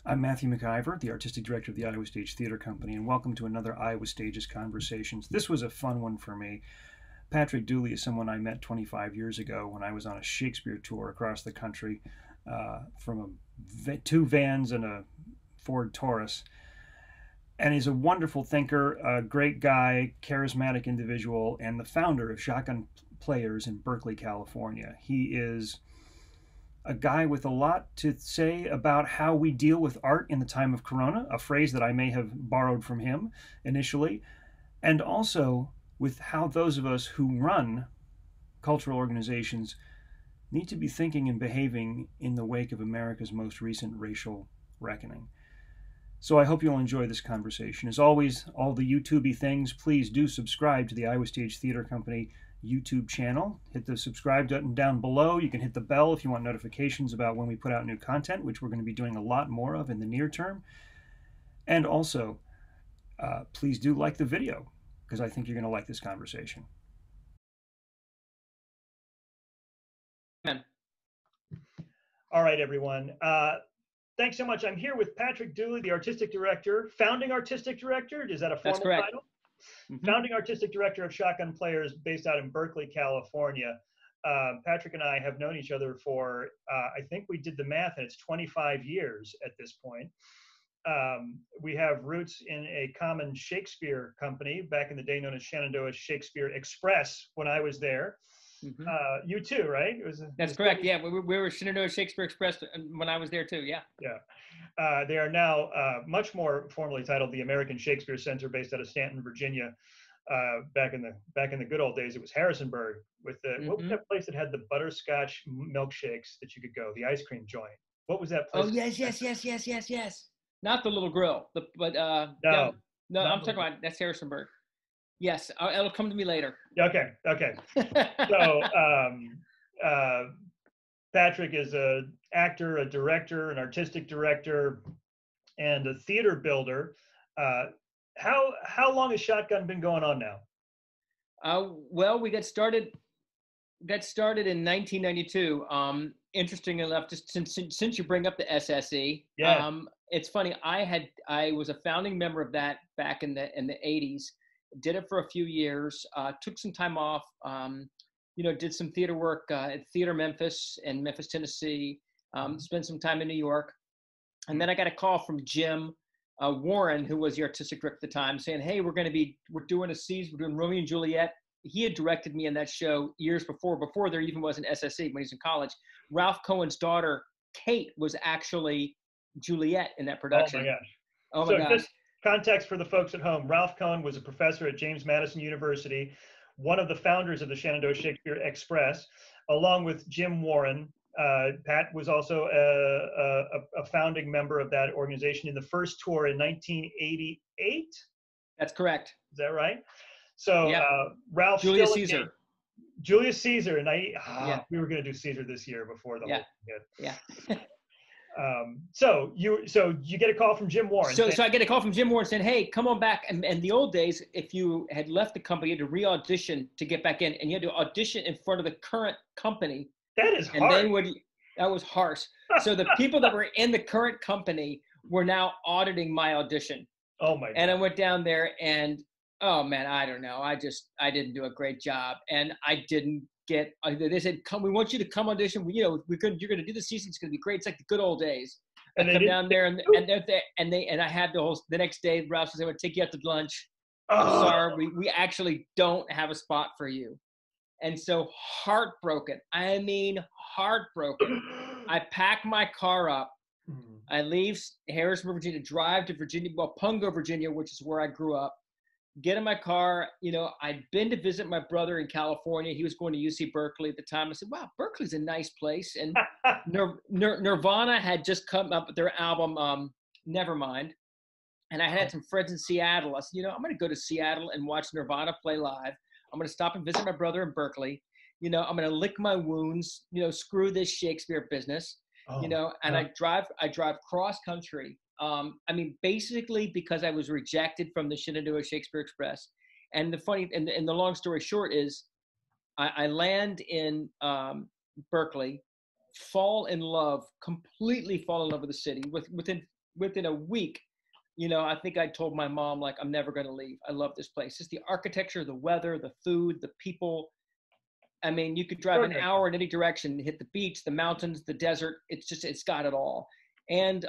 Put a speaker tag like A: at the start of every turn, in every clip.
A: I'm Matthew McIver, the Artistic Director of the Iowa Stage Theater Company, and welcome to another Iowa Stages Conversations. This was a fun one for me. Patrick Dooley is someone I met 25 years ago when I was on a Shakespeare tour across the country from two vans and a Ford Taurus. And he's a wonderful thinker, a great guy, charismatic individual, and the founder of Shotgun Players in Berkley, California. He is a guy with a lot to say about how we deal with art in the time of Corona, a phrase that I may have borrowed from him initially, and also with how those of us who run cultural organizations need to be thinking and behaving in the wake of America's most recent racial reckoning. So I hope you'll enjoy this conversation. As always, all the YouTubey things, please do subscribe to the Iowa Stage Theater Company YouTube channel. Hit the subscribe button down below. You can hit the bell if you want notifications about when we put out new content, which we're going to be doing a lot more of in the near term. And also, please do like the video, because I think you're going to like this conversation. All right, everyone. Thanks so much. I'm here with Patrick Dooley, the artistic director, founding artistic director. Is that a formal title? Mm-hmm. Founding artistic director of Shotgun Players, based out in Berkeley, California. Patrick and I have known each other for, I think we did the math, and it's 25 years at this point. We have roots in a common Shakespeare company, back in the day known as Shenandoah Shakespeare Express, when I was there. Mm-hmm. You too, right?
B: That's correct. Yeah, we were Shenandoah Shakespeare Express when I was there too. Yeah.
A: Yeah. They are now much more formally titled the American Shakespeare Center, based out of Stanton, Virginia. Back in the good old days, it was Harrisonburg with the what was that place that had the butterscotch milkshakes that you could go, the ice cream joint? What was that place?
B: Oh yes. Not the Little Grill, but
A: no,
B: I'm talking about that's Harrisonburg. Yes, it'll come to me later.
A: Okay. So Patrick is an actor, a director, an artistic director, and a theater builder. How long has Shotgun been going on now?
B: Well, we got started in 1992. Interesting enough, just since you bring up the SSE,
A: yeah.
B: It's funny. I was a founding member of that back in the 80s. Did it for a few years. Took some time off. Did some theater work at Theater Memphis in Memphis, Tennessee. Spent some time in New York, and then I got a call from Jim Warren, who was the artistic director at the time, saying, "Hey, we're doing a season. We're doing Romeo and Juliet." He had directed me in that show years before there even was an SSE when he was in college. Ralph Cohen's daughter, Kate, was actually Juliet in that production.
A: Oh my gosh. Just context for the folks at home. Ralph Cohen was a professor at James Madison University, one of the founders of the Shenandoah Shakespeare Express, along with Jim Warren. Pat was also a founding member of that organization in the first tour in 1988.
B: That's correct.
A: Is that right? So
B: yeah.
A: Ralph
B: Julius Caesar.
A: Julius Caesar, and we were going to do Caesar this year before the whole thing hit.
B: Yeah.
A: So you get a call from Jim Warren.
B: So I get a call from Jim Warren saying, "Hey, come on back." And the old days, if you had left the company, you had to re-audition to get back in, and you had to audition in front of the current company.
A: That is hard.
B: And then that was harsh. So the people that were in the current company were now auditing my audition.
A: Oh my God.
B: And I went down there and, oh man, I don't know. I didn't do a great job, and I didn't get. They said, "Come, we want you to come audition. You're going to do the season. It's going to be great. It's like the good old days." And I come down there, and I had the next day. Ralph says, "I want to take you out to lunch. Sorry, we actually don't have a spot for you." And so heartbroken. I mean, heartbroken. I pack my car up. I leave Harrisonburg, Virginia, drive to Pungo, Virginia, which is where I grew up. Get in my car. I'd been to visit my brother in California. He was going to UC Berkeley at the time. I said, "Wow, Berkeley's a nice place." And Nirvana had just come up with their album, Nevermind. And I had some friends in Seattle. I said, I'm going to go to Seattle and watch Nirvana play live. I'm going to stop and visit my brother in Berkeley. I'm going to lick my wounds, screw this Shakespeare business, and I drive cross country. Basically because I was rejected from the Shenandoah Shakespeare Express. And the long story short is I land in Berkeley, completely fall in love with the city. Within within a week, I think I told my mom, like, I'm never going to leave. I love this place. Just the architecture, the weather, the food, the people. I mean, you could drive an hour in any direction, hit the beach, the mountains, the desert. It's got it all. And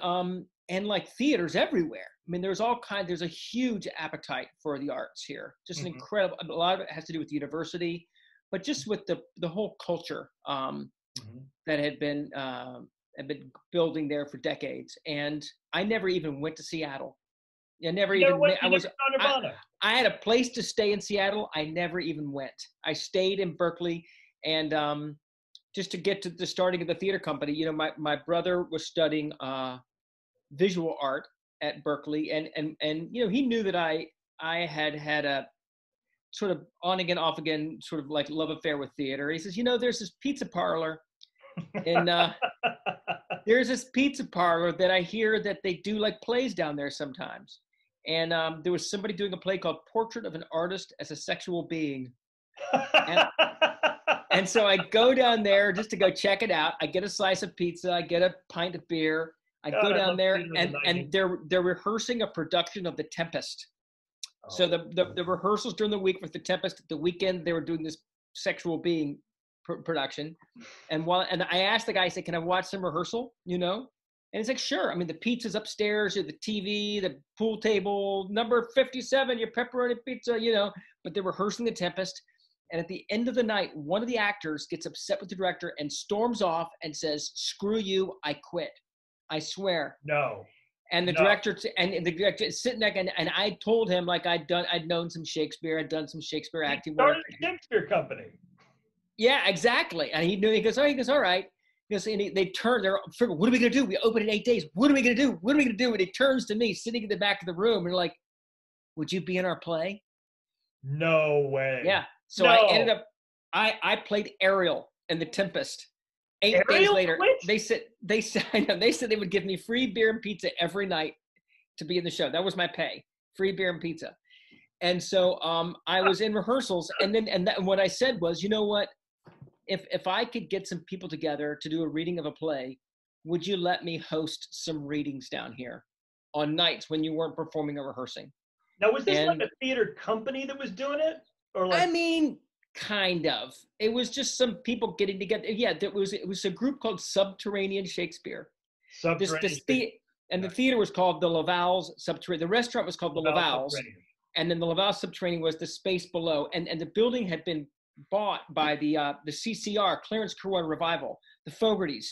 B: like theaters everywhere. I mean, there's a huge appetite for the arts here. Just an incredible, a lot of it has to do with the university, but just with the whole culture that had been building there for decades. And I never even went to Seattle. I had a place to stay in Seattle. I never even went. I stayed in Berkley, and just to get to the starting of the theater company, my brother was studying visual art at Berkley, and he knew that I had a sort of on again, off again, sort of like love affair with theater. He says, there's this pizza parlor, and there's this pizza parlor that I hear that they do like plays down there sometimes. And there was somebody doing a play called Portrait of an Artist as a Sexual Being. And so I go down there just to go check it out. I get a slice of pizza. I get a pint of beer. I go down there, and they're rehearsing a production of The Tempest. Oh. So the rehearsals during the week for The Tempest. The weekend they were doing this sexual being production. And I asked the guy, I said, "Can I watch some rehearsal?" And he's like, "Sure." I mean, the pizza's upstairs, the TV, the pool table, number 57, your pepperoni pizza, but they're rehearsing The Tempest. And at the end of the night, one of the actors gets upset with the director and storms off and says, "Screw you, I quit. I swear."
A: No.
B: And the director is sitting there, and I told him, like, I'd known some Shakespeare, I'd done some Shakespeare acting.
A: He started a Shakespeare company.
B: Yeah, exactly. And he knew. He goes, all right. Because they turn, they're figuring, what are we going to do? We open in 8 days. What are we going to do? What are we going to do? And he turns to me, sitting in the back of the room, and they're like, "Would you be in our play?"
A: No way.
B: Yeah. So I ended up, I played Ariel in The Tempest. 8 days later, they said they would give me free beer and pizza every night to be in the show. That was my pay, free beer and pizza. And so I was in rehearsals, and what I said was, you know what? If I could get some people together to do a reading of a play, would you let me host some readings down here on nights when you weren't performing or rehearsing?
A: Now, was this like a theater company that was doing it? Or like...
B: I mean, kind of. It was just some people getting together. Yeah, it was a group called Subterranean Shakespeare. And the theater was called the Laval's Subterranean. The restaurant was called the Laval's. And then the Laval Subterranean was the space below. And the building had been bought by the CCR, Clarence Kerwin Revival, the Fogartys.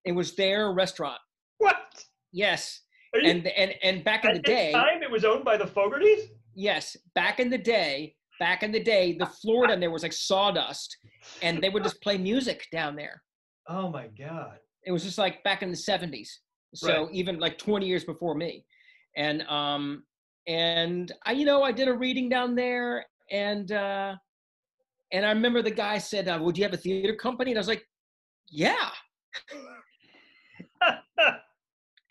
B: It was their restaurant.
A: What?
B: Yes. And back in the day,
A: time it was owned by the Fogartys?
B: Yes. Back in the day, the floor down there was like sawdust, and they would just play music down there.
A: Oh my God.
B: It was just like back in the 70s. So even like 20 years before me. And I did a reading down there, and I remember the guy said, "Would you have a theater company?" And I was like, "Yeah."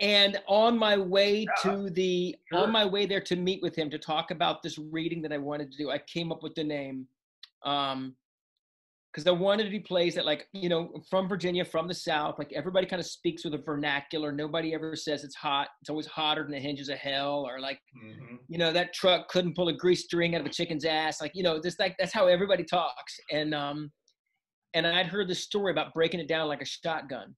B: And on my way there to meet with him to talk about this reading that I wanted to do, I came up with the name, because I wanted to do plays that, like, from Virginia, from the South, like everybody kind of speaks with a vernacular. Nobody ever says it's hot. It's always hotter than the hinges of hell, or like, that truck couldn't pull a grease string out of a chicken's ass. Like, that's how everybody talks. And I'd heard this story about breaking it down like a shotgun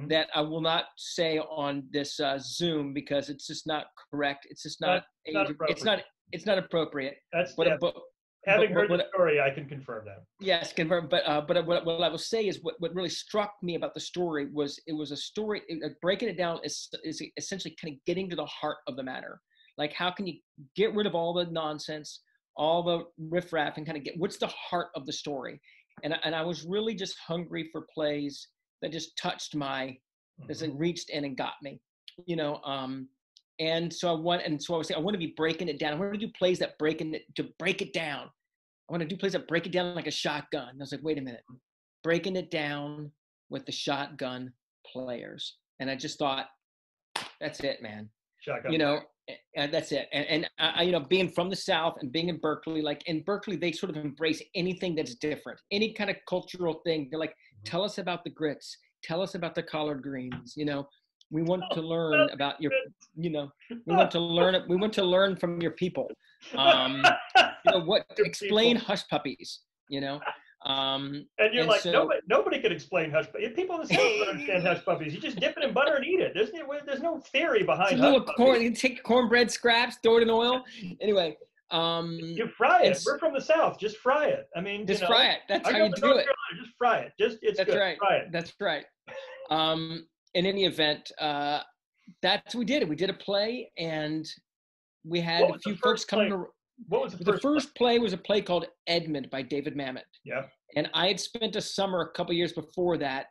B: that I will not say on this Zoom because it's just not correct. It's just not it's not appropriate.
A: Having heard the story, I can confirm that.
B: Yes, confirm. But what I will say is what really struck me about the story was it was a story. Breaking it down is essentially kind of getting to the heart of the matter. Like, how can you get rid of all the nonsense, all the riffraff, and kind of get what's the heart of the story? And I was really just hungry for plays that just touched that reached in and got me, And so I was saying, I want to be breaking it down. I want to do plays that break it down. I want to do plays that break it down like a shotgun. And I was like, wait a minute, breaking it down with the shotgun players. And I just thought, that's it, man.
A: Shotgun.
B: And that's it. And I, being from the South and being in Berkeley, like in Berkeley, they sort of embrace anything that's different, any kind of cultural thing. They're like, tell us about the grits, tell us about the collard greens, We want to learn about your, we want to learn from your people. Explain hush puppies,
A: and you're like, so, nobody could explain hush puppies. People in the South don't understand hush puppies. You just dip it in butter and eat it. There's no theory behind
B: hush puppies. Corn, you take cornbread scraps, throw it in oil. Anyway.
A: You fry it. We're from the South. Just fry it. I mean,
B: just fry it. That's how you do it.
A: Just fry it. It's
B: That's
A: good.
B: Right.
A: Fry it.
B: That's right. In any event, that's what we did. We did a play, and we had a few folks come to.
A: What was
B: the first play? Was a play called Edmond by David Mamet.
A: Yeah.
B: And I had spent a summer a couple years before that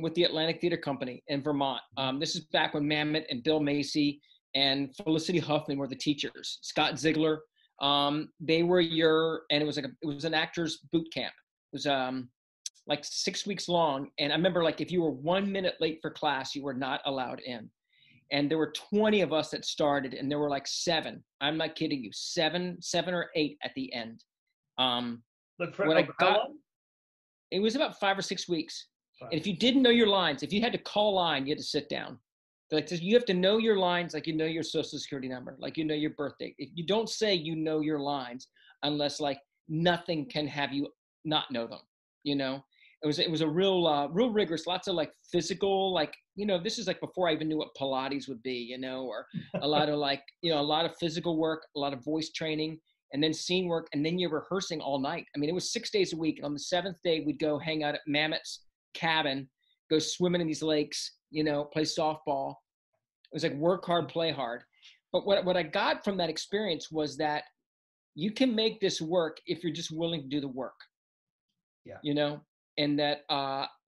B: with the Atlantic Theater Company in Vermont. This is back when Mamet and Bill Macy and Felicity Huffman were the teachers. Scott Ziegler. They were and it was an actor's boot camp. It was like 6 weeks long. And I remember, like, if you were 1 minute late for class, you were not allowed in. And there were 20 of us that started, and there were like 7. I'm not kidding you, 7 or 8 at the end. It was about 5 or 6 weeks. And if you didn't know your lines, if you had to call line, you had to sit down. Like, you have to know your lines, like you know your social security number, like you know your birthday. If you don't say you know your lines, unless like nothing can have you not know them, It was a real rigorous, lots of like physical, like, this is like before I even knew what Pilates would be, or a lot of like, a lot of physical work, a lot of voice training, and then scene work. And then you're rehearsing all night. I mean, it was 6 days a week. And on the 7th day, we'd go hang out at Mamet's cabin, go swimming in these lakes, play softball. It was like work hard, play hard. But what I got from that experience was that you can make this work if you're just willing to do the work. Yeah. And that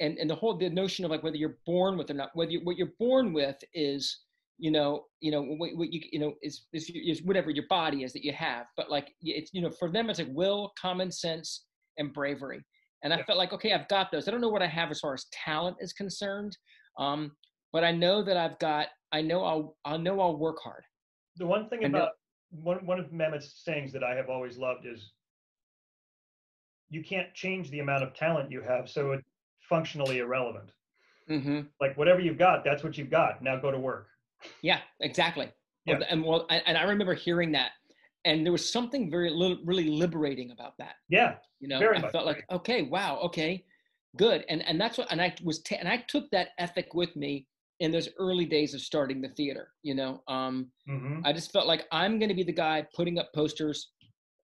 B: and the notion of like whether you're born with or not, what you're born with is what you is whatever your body is that you have, but like it's for them it's like will, common sense, and bravery. And I felt like, okay, I've got those. I don't know what I have as far as talent is concerned, but I know that I'll work hard.
A: The one thing about one of Mamet's sayings that I have always loved is, you can't change the amount of talent you have, so it's functionally irrelevant. Mm-hmm. Like whatever you've got, that's what you've got. Now go to work.
B: Yeah, exactly. Yeah. And I remember hearing that, and there was something really liberating about that.
A: Yeah.
B: I felt like, okay, wow, okay, good. And that's what, and I took that ethic with me in those early days of starting the theater. I just felt like I'm going to be the guy putting up posters.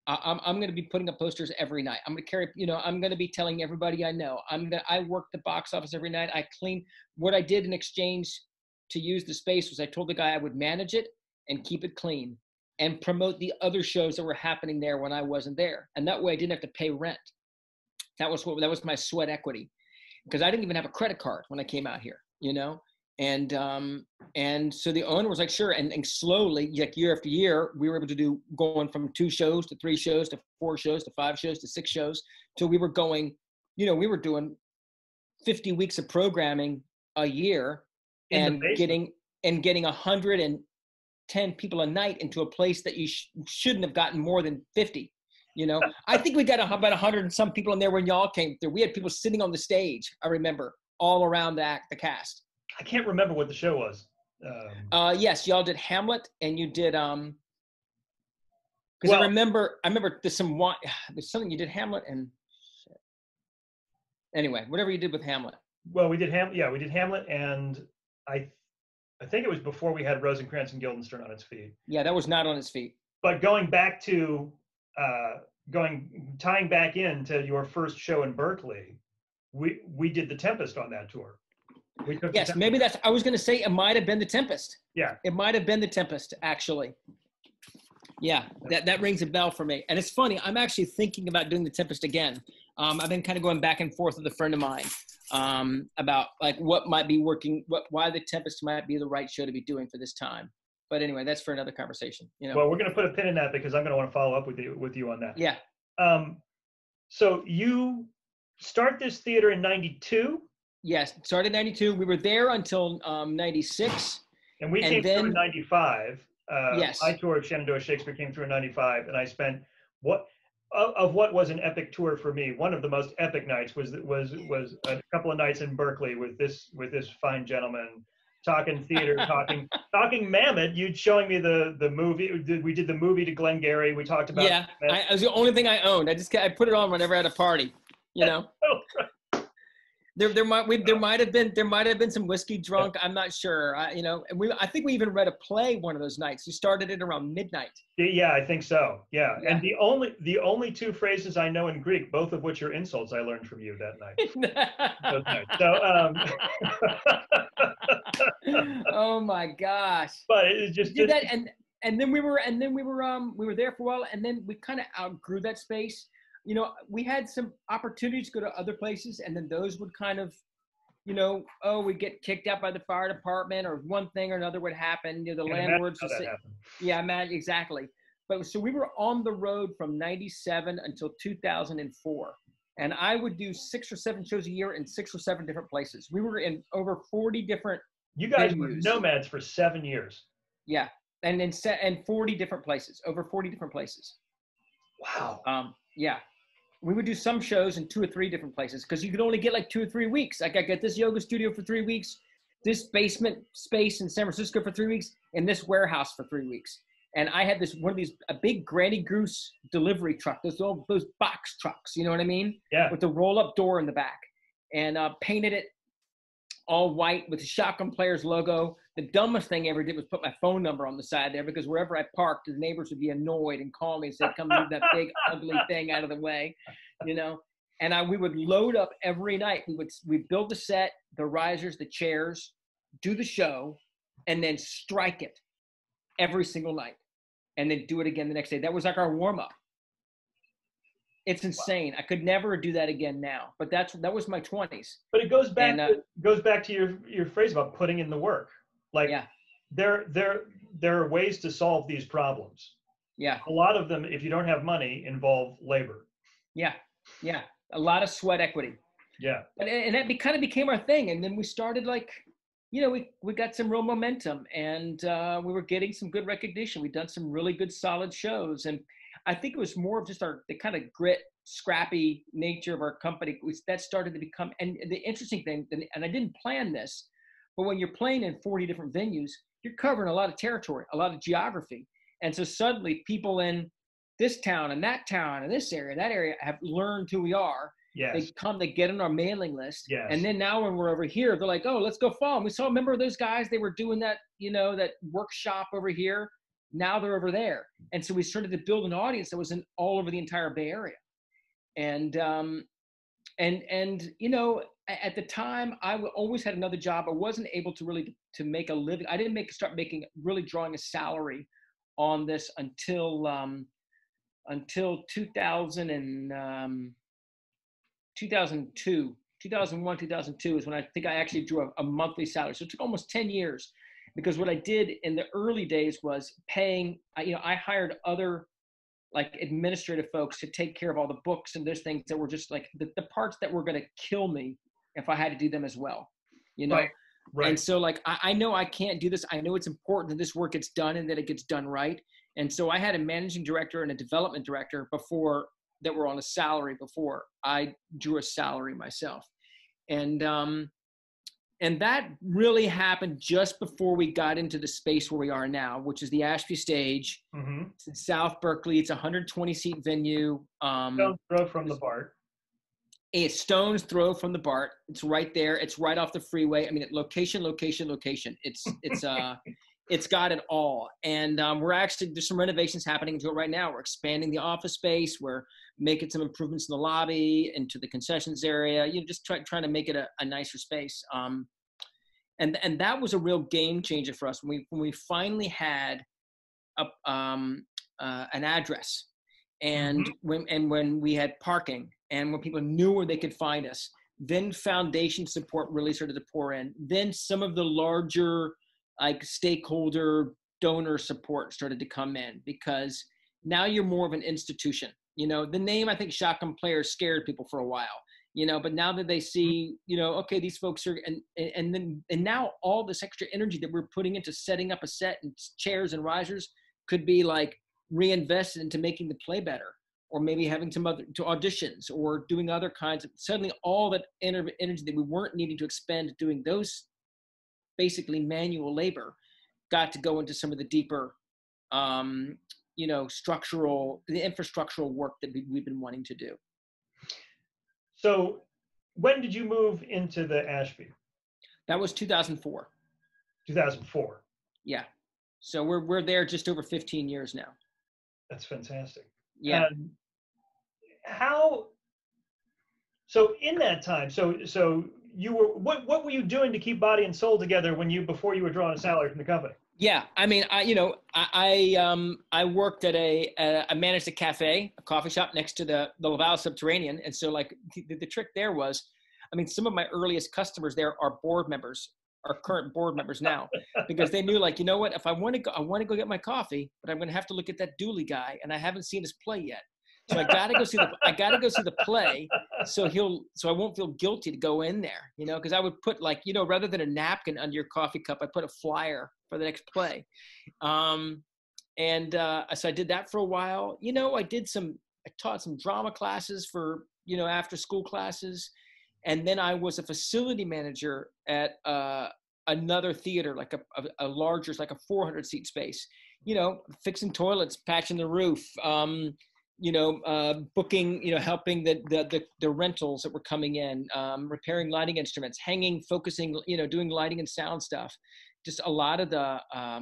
B: I'm going to be putting up posters every night. I'm going to carry, I'm going to be telling everybody I know. I work the box office every night. I clean. What I did in exchange to use the space was I told the guy I would manage it and keep it clean and promote the other shows that were happening there when I wasn't there. And that way I didn't have to pay rent. That was my sweat equity, because I didn't even have a credit card when I came out here, And so the owner was like, sure. And slowly, like year after year, we were able to do going from 2 shows to 3 shows to 4 shows to 5 shows to 6 shows till we were going, we were doing 50 weeks of programming a year and getting 110 people a night into a place that you shouldn't have gotten more than 50. I think we got about 100 and some people in there when y'all came through. We had people sitting on the stage, I remember, all around the cast.
A: I can't remember what the show was.
B: Yes, y'all did Hamlet, and you did because I remember there's something you did Hamlet and shit. Anyway, whatever you did with Hamlet.
A: Well, we did Hamlet, and I think it was before we had Rosencrantz and Guildenstern on its feet.
B: Yeah, that was not on its feet.
A: But going back to tying back into your first show in Berkley, we did The Tempest on that tour.
B: Yes, maybe I was going to say it might have been The Tempest.
A: Yeah.
B: It might have been The Tempest, actually. Yeah, that rings a bell for me. And it's funny, I'm actually thinking about doing The Tempest again. I've been kind of going back and forth with a friend of mine about like what might be working, why The Tempest might be the right show to be doing for this time. But anyway, that's for another conversation.
A: Well, we're going to put a pin in that because I'm going to want to follow up with you on that.
B: Yeah.
A: So you start this theater in 92?
B: Yes, started in 92. We were there until 96.
A: And we came through in 95.
B: Yes.
A: I toured Shenandoah Shakespeare, came through in 95, and I spent what was an epic tour for me. One of the most epic nights was a couple of nights in Berkeley with this fine gentleman, talking theater, talking Mamet. You showing me the movie. We did the movie to Glengarry. We talked about.
B: Yeah, it was the only thing I owned. I put it on whenever I had a party. You know. There might have been some whiskey drunk. I'm not sure. I think we even read a play one of those nights. We started it around midnight.
A: Yeah, I think so. Yeah. And the only two phrases I know in Greek, both of which are insults, I learned from you that night. So,
B: oh my gosh!
A: But it just
B: did that, and then we were there for a while, and then we kind of outgrew that space. We had some opportunities to go to other places, and then those would kind of, we'd get kicked out by the fire department, or one thing or another would happen. The landlords would say, yeah, man, exactly. But so we were on the road from 97 until 2004. And I would do 6 or 7 shows a year in 6 or 7 different places. We were in over 40 different
A: You guys
B: venues.
A: were nomads for 7 years.
B: Yeah. And 40 different places, over 40 different places.
A: Wow.
B: Yeah. We would do some shows in 2 or 3 different places because you could only get like 2 or 3 weeks. Like I got this yoga studio for 3 weeks, this basement space in San Francisco for 3 weeks, and this warehouse for 3 weeks. And I had a big Granny Goose delivery truck, those box trucks, you know what I mean?
A: Yeah.
B: With the roll-up door in the back, and painted it all white with the Shotgun Players logo. The dumbest thing I ever did was put my phone number on the side there because wherever I parked, the neighbors would be annoyed and call me and say, "Come move that big ugly thing out of the way," And we would load up every night. We'd build the set, the risers, the chairs, do the show, and then strike it every single night, and then do it again the next day. That was like our warm up. It's insane. Wow. I could never do that again now. But that was my 20s.
A: But it goes back to your phrase about putting in the work. Like there are ways to solve these problems.
B: Yeah.
A: A lot of them, if you don't have money, involve labor.
B: Yeah. Yeah. A lot of sweat equity.
A: Yeah.
B: And that kind of became our thing. And then we started we got some real momentum, and we were getting some good recognition. We'd done some really good, solid shows. And I think it was more of just the kind of grit, scrappy nature of our company that started to become, and the interesting thing, and I didn't plan this, but when you're playing in 40 different venues, you're covering a lot of territory, a lot of geography. And so suddenly people in this town and that town and this area, that area have learned who we are.
A: Yes.
B: They get on our mailing list.
A: Yes.
B: And then now when we're over here, they're like, "Oh, let's go follow them." We saw, remember those guys, they were doing that, that workshop over here. Now they're over there. And so we started to build an audience that was in all over the entire Bay Area. And at the time I always had another job. I wasn't able to really to make a living. I didn't start really drawing a salary on this until 2001, 2002 is when I think I actually drew a monthly salary. So it took almost 10 years, because what I did in the early days was paying, I hired other like administrative folks to take care of all the books and those things that were just like the parts that were going to kill me if I had to do them as well, Right. And so like, I know I can't do this. I know it's important that this work gets done and that it gets done right. And so I had a managing director and a development director that were on a salary before I drew a salary myself. And that really happened just before we got into the space where we are now, which is the Ashby Stage. Mm-hmm. It's in South Berkeley. It's a 120-seat venue.
A: Stone's throw from the BART.
B: It's stone's throw from the BART. It's right there. It's right off the freeway. I mean, location. It's got it all. And there's some renovations happening to it right now. We're expanding the office space. We're making some improvements in the lobby, into the concessions area, just trying to make it a nicer space. And that was a real game changer for us when we finally had an address, and
A: mm-hmm.
B: when we had parking, and when people knew where they could find us. Then foundation support really started to pour in. Then some of the larger like stakeholder donor support started to come in, because now you're more of an institution. The name, I think, Shotgun Players scared people for a while, but now that they see, okay, these folks are, and now all this extra energy that we're putting into setting up a set and chairs and risers could be like reinvested into making the play better, or maybe having some other to auditions or doing other kinds of, suddenly all that energy that we weren't needing to expend doing those basically manual labor, got to go into some of the deeper, the infrastructural work that we've been wanting to do.
A: So when did you move into the Ashby?
B: That was 2004.
A: 2004.
B: Yeah. So we're there just over 15 years now.
A: That's fantastic.
B: Yeah.
A: So in that time, so you were, what were you doing to keep body and soul together before you were drawing a salary from the company?
B: Yeah, I mean, I worked at I managed a cafe, a coffee shop next to the Laval Subterranean, and so like the trick there was, I mean, some of my earliest customers there are board members, are current board members now, because they knew, like, you know what, if I want to go get my coffee, but I'm going to have to look at that Dooley guy, and I haven't seen his play yet, so I gotta go see the play, so I won't feel guilty to go in there, because I would put, like, rather than a napkin under your coffee cup, I put a flyer for the next play. So I did that for a while. I taught some drama classes for, after school classes. And then I was a facility manager at another theater, like a larger, like a 400 seat space, fixing toilets, patching the roof, booking, helping the rentals that were coming in, repairing lighting instruments, hanging, focusing, doing lighting and sound stuff. Just a lot of the, a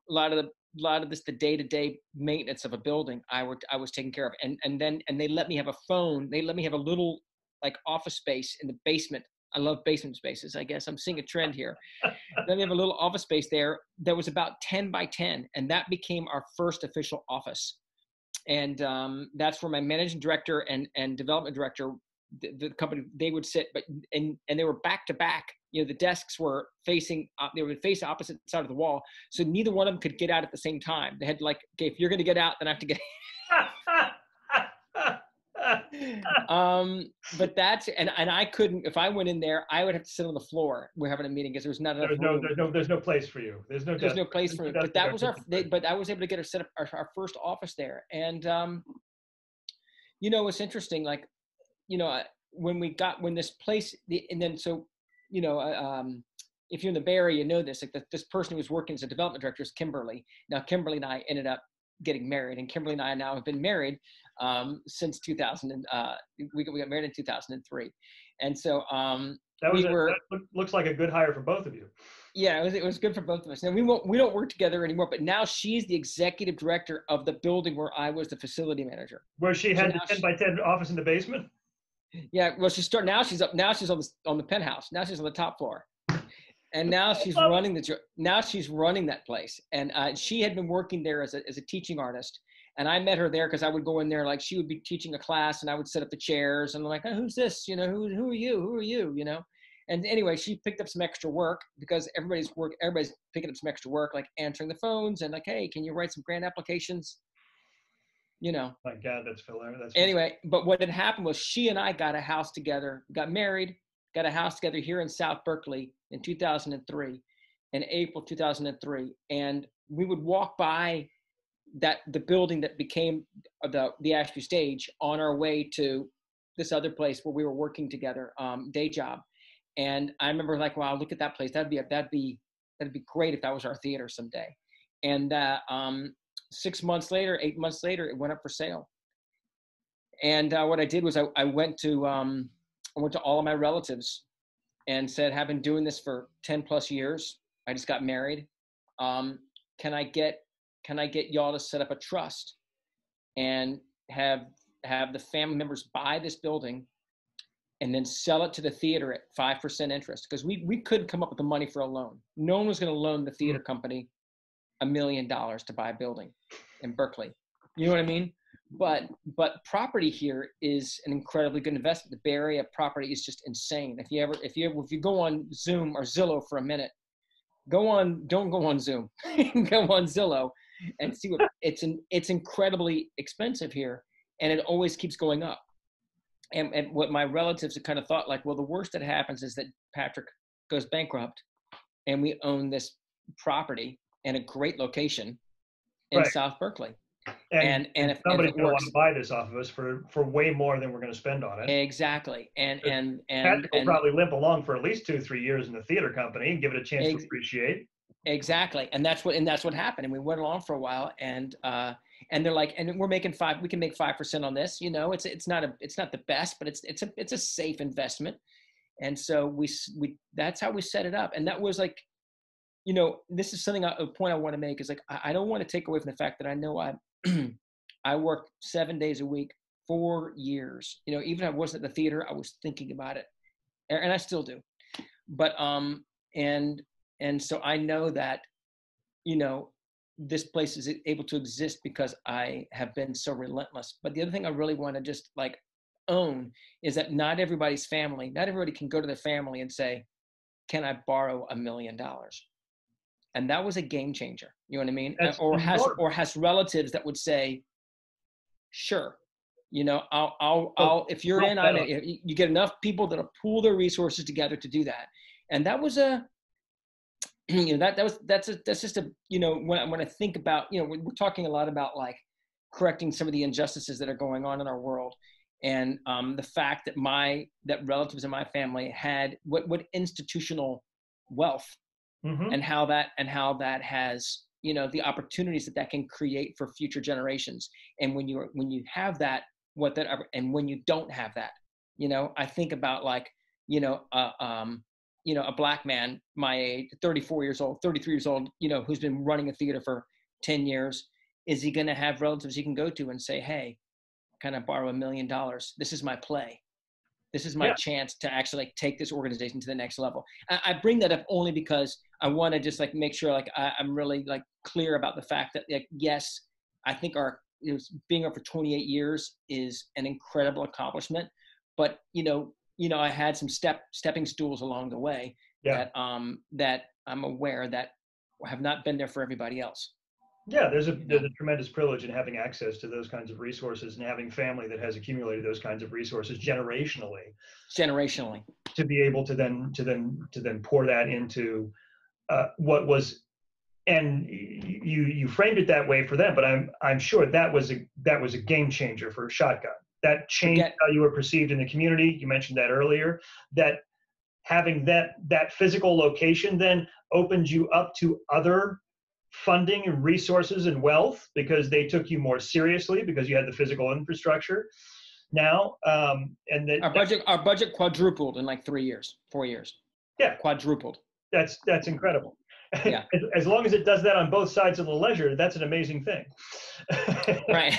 B: lot of this, the day-to-day maintenance of a building, I was taking care of. And they let me have a phone. They let me have a little, like, office space in the basement. I love basement spaces. I guess I'm seeing a trend here. Then we have a little office space there that was about 10 by 10. And that became our first official office. And that's where my managing director and development director, the company, they would sit, and they were back to back. The desks were facing, they would face the opposite side of the wall. So neither one of them could get out at the same time. They had to, like, okay, if you're going to get out, then I have to get but that's, and I couldn't, if I went in there, I would have to sit on the floor. We're having a meeting because there was not enough room.
A: There's no place for you. There's no place for me.
B: But that was but I was able to get set up our first office there. And, it's interesting, like, when this place, and then, so, if you're in the Bay Area, this, like, this person who was working as a development director is Kimberly. Now, Kimberly and I ended up getting married, and Kimberly and I now have been married since 2000. We got married in 2003, and so that
A: looks like a good hire for both of you.
B: Yeah, it was good for both of us. Now we don't work together anymore, but now she's the executive director of the building where I was the facility manager.
A: Where she had the 10 by 10 office in the basement.
B: Yeah, well, now she's up. Now she's on the penthouse. Now she's on the top floor, and now she's running that place. And she had been working there as a teaching artist. And I met her there because I would go in there, like, she would be teaching a class, and I would set up the chairs, and I'm like, oh, who's this? Who are you? Who are you? And anyway, she picked up some extra work because everybody's picking up some extra work, like answering the phones and, like, hey, can you write some grant applications? My
A: God, that's hilarious.
B: Anyway, but what had happened was she and I got a house together, got married, got a house together here in South Berkley in 2003, in April 2003. And we would walk by the building that became the Ashby Stage on our way to this other place where we were working together, day job. And I remember, like, wow, look at that place. That'd be great if that was our theater someday. And 8 months later, it went up for sale. And what I did was I went to all of my relatives and said, have been doing this for 10 plus years. I just got married. Can I get y'all to set up a trust and have the family members buy this building and then sell it to the theater at 5% interest? Because we couldn't come up with the money for a loan. No one was going to loan the theater company $1 million to buy a building in Berkeley. You know what I mean? But property here is an incredibly good investment. The Bay Area property is just insane. If you go on Zoom or Zillow for a minute, don't go on Zoom, go on Zillow and see what it's incredibly expensive here, and it always keeps going up. And what my relatives had kind of thought, like, well, the worst that happens is that Patrick goes bankrupt and we own this property in a great location in South Berkeley.
A: And
B: if
A: somebody's
B: it
A: going to want
B: works.
A: to buy this off of us for way more than we're going to spend on it.
B: Exactly.
A: Patrick will probably limp along for at least 2-3 years in the theater company and give it a chance to appreciate.
B: Exactly. And that's what happened. And we went along for a while, and they're like, and we can make 5% on this. It's not the best, but it's a safe investment. And so we that's how we set it up. And that was like, this is a point I want to make is like, I don't want to take away from the fact that I know I worked 7 days a week, 4 years. Even if I wasn't at the theater, I was thinking about it, and I still do. But and so I know that, this place is able to exist because I have been so relentless. But the other thing I really want to just like own is that not everybody can go to their family and say, "Can I borrow $1 million?" And that was a game changer. You know what I mean? Or has relatives that would say, "Sure, I'll if you're in, I'm in." You get enough people that'll pool their resources together to do that. And that was that's just when I think about, we're talking a lot about like correcting some of the injustices that are going on in our world. And the fact that relatives in my family had what institutional wealth, and how that has, the opportunities that can create for future generations. And when you have that, and when you don't have that, I think about like, a black man my age, 34 years old, 33 years old, who's been running a theater for 10 years. Is he going to have relatives he can go to and say, "Hey, can I borrow $1 million? This is my play. This is my chance to actually like take this organization to the next level." I bring that up only because I want to just like make sure like I'm really like clear about the fact that like, yes, I think being up for 28 years is an incredible accomplishment, but I had some stepping stools along the way that I'm aware that have not been there for everybody else.
A: Yeah, there's a tremendous privilege in having access to those kinds of resources and having family that has accumulated those kinds of resources generationally to be able to then pour that into what was, and you framed it that way for them, but I'm sure that was a game changer for Shotgun. That changed how you were perceived in the community. You mentioned that earlier, that having that physical location then opened you up to other funding and resources and wealth because they took you more seriously because you had the physical infrastructure now. And
B: our budget quadrupled in like 4 years. Yeah, quadrupled.
A: That's incredible.
B: Yeah.
A: As long as it does that on both sides of the ledger, that's an amazing thing.
B: Right.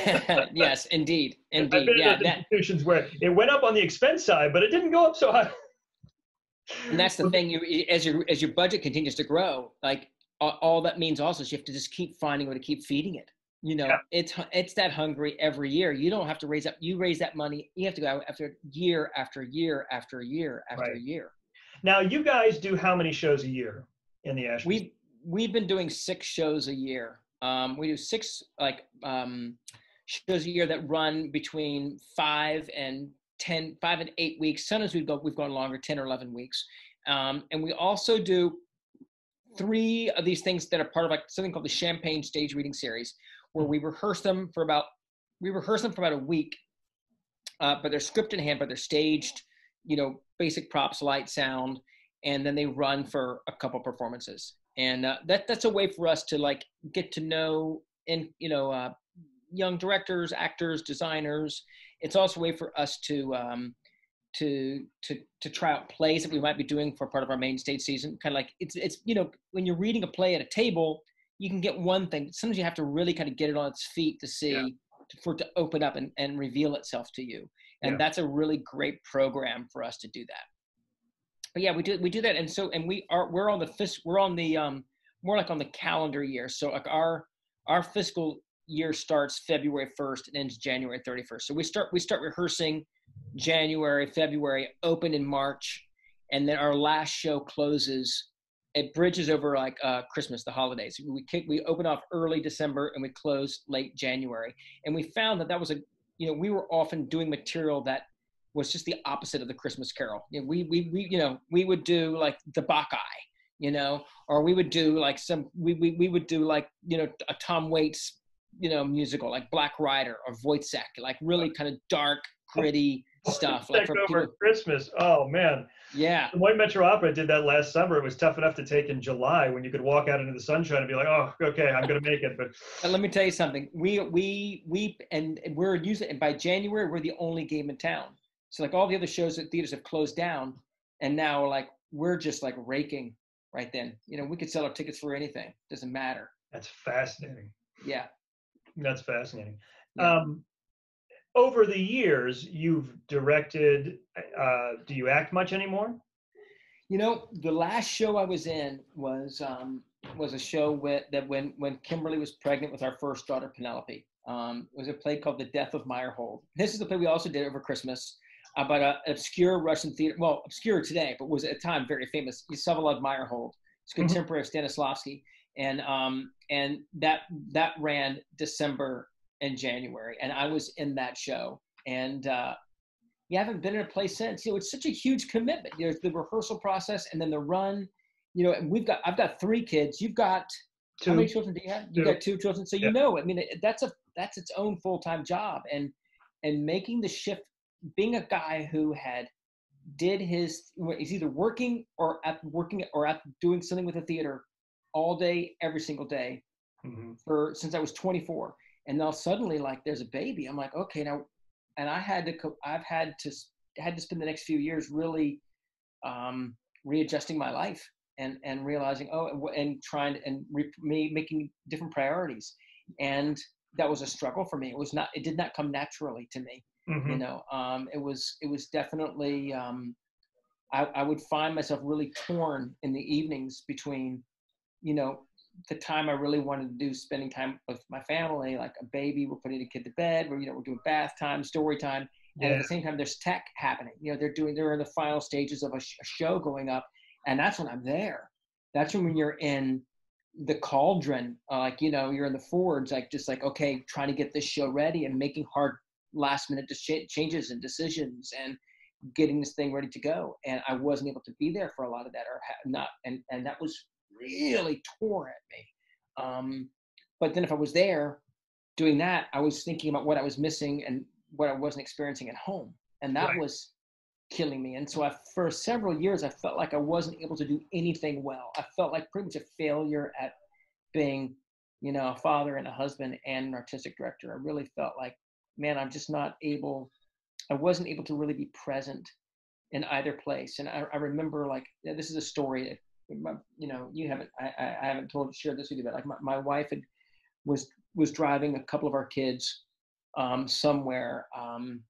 B: Yes, indeed.
A: I've been in institutions where it went up on the expense side, but it didn't go up so high.
B: And that's the thing. As your budget continues to grow, like all that means also is you have to just keep finding a way to keep feeding it. It's that hungry every year. You don't have to raise up. You raise that money. You have to go after year after year after year after year.
A: Now, you guys do how many shows a year in the Ashby?
B: We've been doing 6 shows a year. We do 6 shows a year that run between 5 and 8 weeks. Sometimes we've gone longer, 10 or 11 weeks. And we also do 3 of these things that are part of like something called the Champagne Stage Reading Series, where we rehearse them for about a week. But they're script in hand, but they're staged, basic props, light, sound, and then they run for a couple performances. And that's a way for us to like get to know young directors, actors, designers. It's also a way for us to try out plays that we might be doing for part of our main stage season. Kind of like it's when you're reading a play at a table, you can get one thing. Sometimes you have to really kind of get it on its feet to see for it to open up and reveal itself to you. And that's a really great program for us to do that. But yeah, we do that, and we're on the more like on the calendar year. So like our fiscal year starts February 1st and ends January 31st. So we start rehearsing January, February, open in March, and then our last show closes. It bridges over like Christmas, the holidays. We open off early December and we close late January. And we found that was we were often doing material that was just the opposite of the Christmas Carol. We would do like the Bacchae, or we would do like we would do like a Tom Waits musical like Black Rider or Wojciech, like really kind of dark, gritty stuff. Like for
A: over
B: people,
A: Christmas. Oh man.
B: yeah.
A: The White Metro Opera did that last summer. It was tough enough to take in July when you could walk out into the sunshine and be like, oh, okay, I'm going to make it.
B: But let me tell you something. And we're using, and by January, we're the only game in town. So like all the other shows at theaters have closed down, and now like we're just like raking right then. We could sell our tickets for anything. Doesn't matter.
A: That's fascinating.
B: Yeah.
A: That's fascinating.
B: Yeah.
A: Over the years, you've directed. Do you act much anymore?
B: The last show I was in was a show when Kimberly was pregnant with our first daughter, Penelope. It was a play called The Death of Meyerhold. This is a play we also did over Christmas about an obscure Russian theater, well, obscure today, but was at the time very famous, Vyacheslav Meyerhold. It's contemporary of Stanislavski. And that ran December and January. And I was in that show. And you haven't been in a play since. It's such a huge commitment. There's the rehearsal process and then the run. And I've got 3 kids. You've got
A: two.
B: How many children do you have? You got 2 children. So that's its own full-time job. And making the shift, being a guy who he's either working or at doing something with the theater all day, every single day, since I was 24. And now suddenly, like, there's a baby. I'm like, okay, now. And I've had to spend the next few years really readjusting my life and realizing, and trying and making different priorities. And that was a struggle for me. It did not come naturally to me. It was definitely, I would find myself really torn in the evenings between, the time I really wanted to do spending time with my family, like a baby, we're putting a kid to bed, we're doing bath time, story time. And at the same time, there's tech happening. They're in the final stages of a show going up. And that's when I'm there. That's when you're in the cauldron, you're in the forge, okay, trying to get this show ready and making hard last minute changes and decisions and getting this thing ready to go. And I wasn't able to be there for a lot of that or not. And that was really tore at me. But then if I was there doing that, I was thinking about what I was missing and what I wasn't experiencing at home. And that was killing me. And so for several years, I felt like I wasn't able to do anything well. I felt like pretty much a failure at being, a father and a husband and an artistic director. I really felt like, man, I wasn't able to really be present in either place. And I remember, like, this is a story, I haven't shared this with you, but like my wife was driving a couple of our kids somewhere, and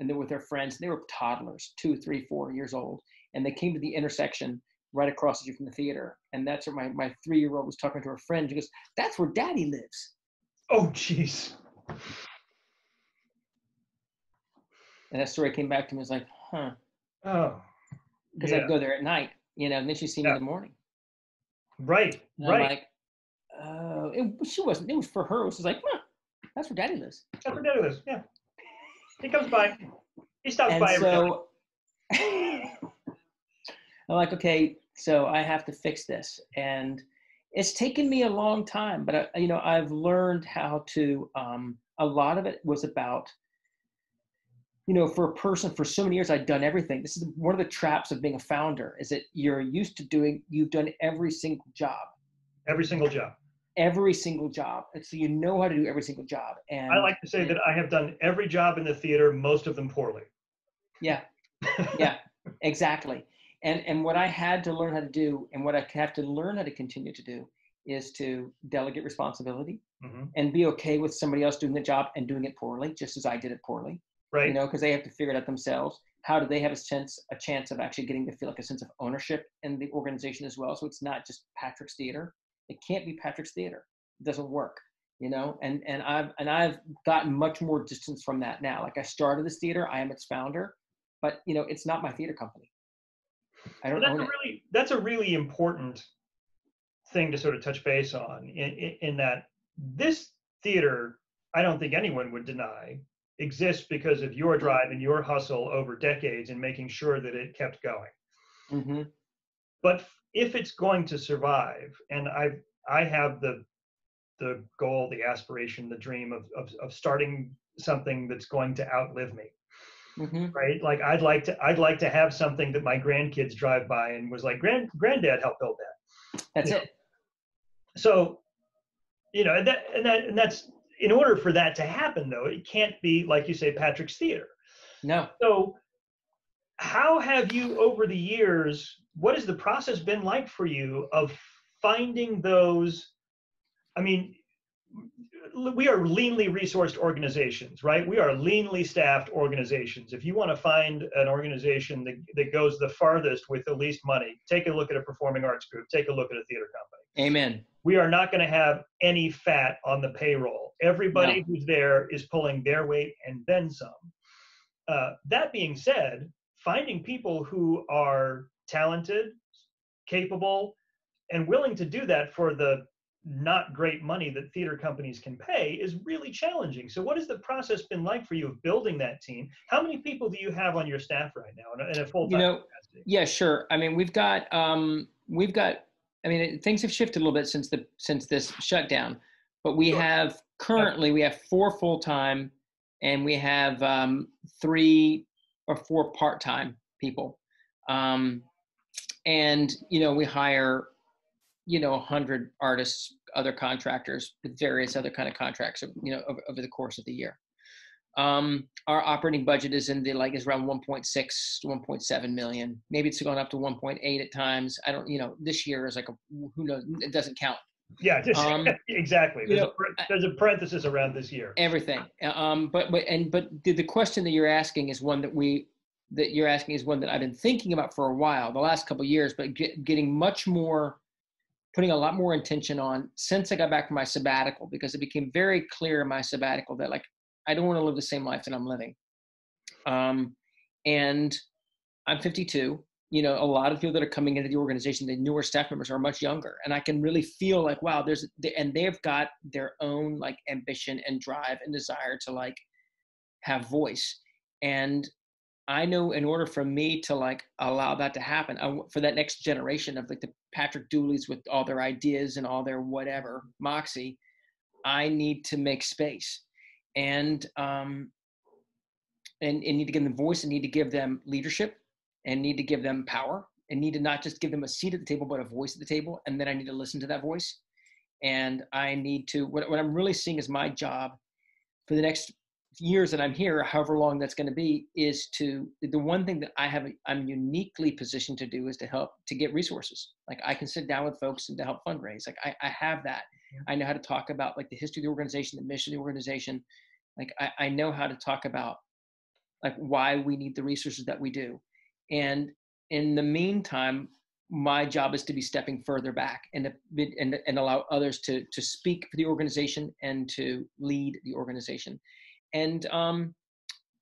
B: they were with their friends. They were toddlers, 2, 3, 4 years old, and they came to the intersection right across the street from the theater. And that's where my 3-year-old was talking to her friend. She goes, "That's where Daddy lives."
A: Oh, jeez.
B: And that story came back to me. I was like, huh.
A: Oh.
B: Because I'd go there at night, and then she'd see me in the morning.
A: Right.
B: And I'm like, she wasn't. It was for her. It was just like, that's where Daddy lives.
A: That's where Daddy lives. Yeah. He comes by. He stops by every
B: day. I'm like, okay, so I have to fix this, and it's taken me a long time. But I've learned how to. A lot of it was about. For a person, for so many years, I'd done everything. This is one of the traps of being a founder, is that you've done every single job.
A: Every single job.
B: Every single job. And so you know how to do every single job. And
A: I like to say that I have done every job in the theater, most of them poorly.
B: Yeah. Yeah, exactly. And what I had to learn how to do, and what I have to learn how to continue to do, is to delegate responsibility and be okay with somebody else doing the job and doing it poorly, just as I did it poorly.
A: Right.
B: Because they have to figure it out themselves. How do they have a chance of actually getting to feel like a sense of ownership in the organization as well? So it's not just Patrick's theater. It can't be Patrick's theater. It doesn't work, And I've gotten much more distance from that now. Like, I started this theater, I am its founder, but it's not my theater company. I don't own it.
A: That's a really important thing to sort of touch base on. In that this theater, I don't think anyone would deny, exists because of your drive and your hustle over decades in making sure that it kept going. But if it's going to survive, and I have the the goal, the aspiration, the dream of starting something that's going to outlive me.
B: Mm-hmm.
A: Right? Like I'd like to have something that my grandkids drive by and was like, granddad helped build that.
B: That's it.
A: So, and that's, in order for that to happen though, it can't be, like you say, Patrick's Theater.
B: No.
A: So how have you, over the years, what has the process been like for you of finding those? I mean, we are leanly resourced organizations, right? We are leanly staffed organizations. If you want to find an organization that goes the farthest with the least money, take a look at a performing arts group, take a look at a theater company.
B: Amen.
A: We are not going to have any fat on the payroll. Everybody who's there is pulling their weight and then some. That being said, finding people who are talented, capable, and willing to do that for the not great money that theater companies can pay is really challenging. So what has the process been like for you of building that team? How many people do you have on your staff right now in a full-time capacity?
B: Yeah, sure. I mean, we've got, I mean, things have shifted a little bit since this shutdown, but we have currently, we have 4 full-time and we have 3 or 4 part-time people. And, we hire, 100 artists, other contractors with various other kind of contracts, over the course of the year. Our operating budget is around 1.6 to 1.7 million. Maybe it's gone up to 1.8 at times. I don't, this year is who knows? It doesn't count.
A: Yeah, exactly. There's a parenthesis around this year.
B: Everything. But the question that you're asking is one that I've been thinking about for a while, the last couple of years, but putting a lot more intention on since I got back from my sabbatical, because it became very clear in my sabbatical that I don't want to live the same life that I'm living. And I'm 52. A lot of people that are coming into the organization, the newer staff members, are much younger, and I can really feel wow, and they've got their own ambition and drive and desire to have voice. And I know in order for me to allow that to happen, for that next generation of the Patrick Dooleys with all their ideas and all their whatever moxie, I need to make space, and need to give them voice, and need to give them leadership, and need to give them power, and need to not just give them a seat at the table, but a voice at the table. And then I need to listen to that voice. And I need to, what I'm really seeing as my job for the next years that I'm here, however long that's going to be, is the one thing that I'm uniquely positioned to do is to get resources. I can sit down with folks and to help fundraise. I have that. I know how to talk about the history of the organization, the mission of the organization. I know how to talk about why we need the resources that we do. And in the meantime, my job is to be stepping further back and allow others to speak for the organization and to lead the organization. And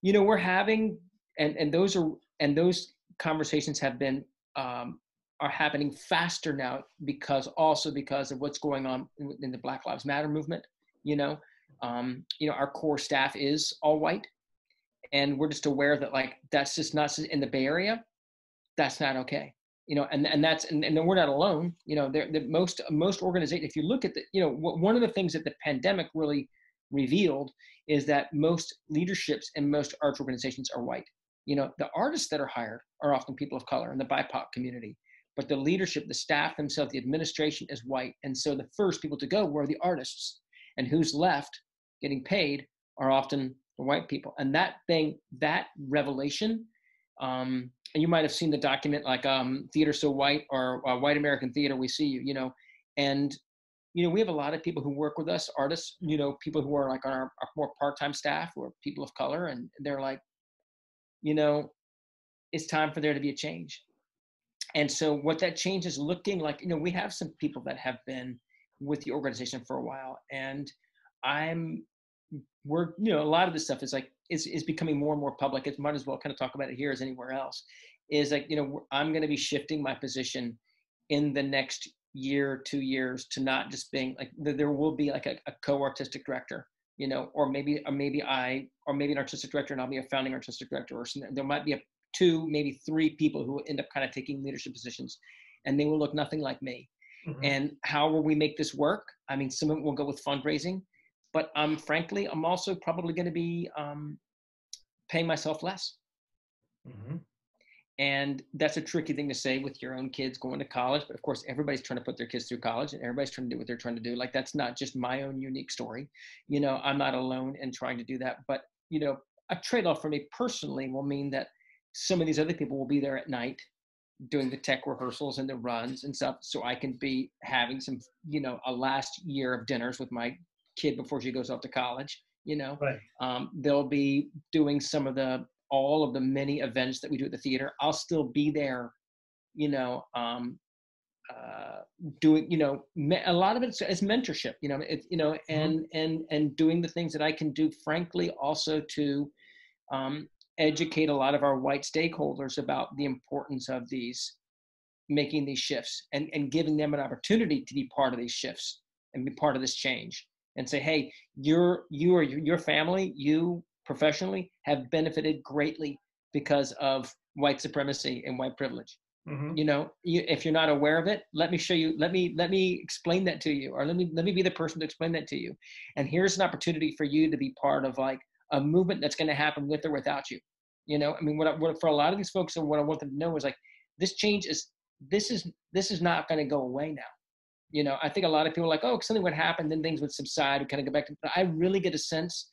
B: we're having and those conversations have been are happening faster now because of what's going on in the Black Lives Matter movement. Our core staff is all white, and we're just aware that that's just not in the Bay Area. That's not okay. And we're not alone. Most organizations, if you look at one of the things that the pandemic really revealed is that most leaderships and most arts organizations are white. The artists that are hired are often people of color in the BIPOC community, but the leadership, the staff themselves, the administration is white. And so the first people to go were the artists, and who's left getting paid are often the white people. And that revelation, and you might have seen the document Theater So White or White American Theater, We See You, and we have a lot of people who work with us, artists, people who are on our more part-time staff who are people of color, and they're it's time for there to be a change. And so what that change is looking like, we have some people that have been with the organization for a while, and a lot of this stuff is becoming more and more public. It might as well kind of talk about it here as anywhere else. Is I'm going to be shifting my position in the next year, 2 years, to not just being there will be a co-artistic director, or maybe an artistic director, and I'll be a founding artistic director, or something. There might be 2, maybe 3 people who end up kind of taking leadership positions, and they will look nothing like me.
A: Mm-hmm.
B: And how will we make this work? I mean, some of it will go with fundraising, but frankly, I'm also probably going to be paying myself less.
A: Mm-hmm.
B: And that's a tricky thing to say with your own kids going to college. But of course, everybody's trying to put their kids through college, and everybody's trying to do what they're trying to do. Like, that's not just my own unique story. You know, I'm not alone in trying to do that. But, you know, a trade-off for me personally will mean that some of these other people will be there at night doing the tech rehearsals and the runs and stuff. So I can be having some, you know, a last year of dinners with my kid before she goes off to college, you know.
A: Right.
B: They'll be doing all of the many events that we do at the theater. I'll still be there, you know, doing, you know, a lot of it is mentorship, you know, you know, and doing the things that I can do, frankly, also to educate a lot of our white stakeholders about the importance of making these shifts and giving them an opportunity to be part of these shifts and be part of this change, and say, hey, your family, you professionally have benefited greatly because of white supremacy and white privilege.
A: Mm-hmm.
B: You know, if you're not aware of it, let me show you, let me explain that to you, or let me be the person to explain that to you. And here's an opportunity for you to be part of like a movement that's going to happen with or without you. You know, I mean, what for a lot of these folks, and what I want them to know is like, this is not going to go away now. You know, I think a lot of people are like, oh, if something would happen, then things would subside, we kind of go back to, but I really get a sense,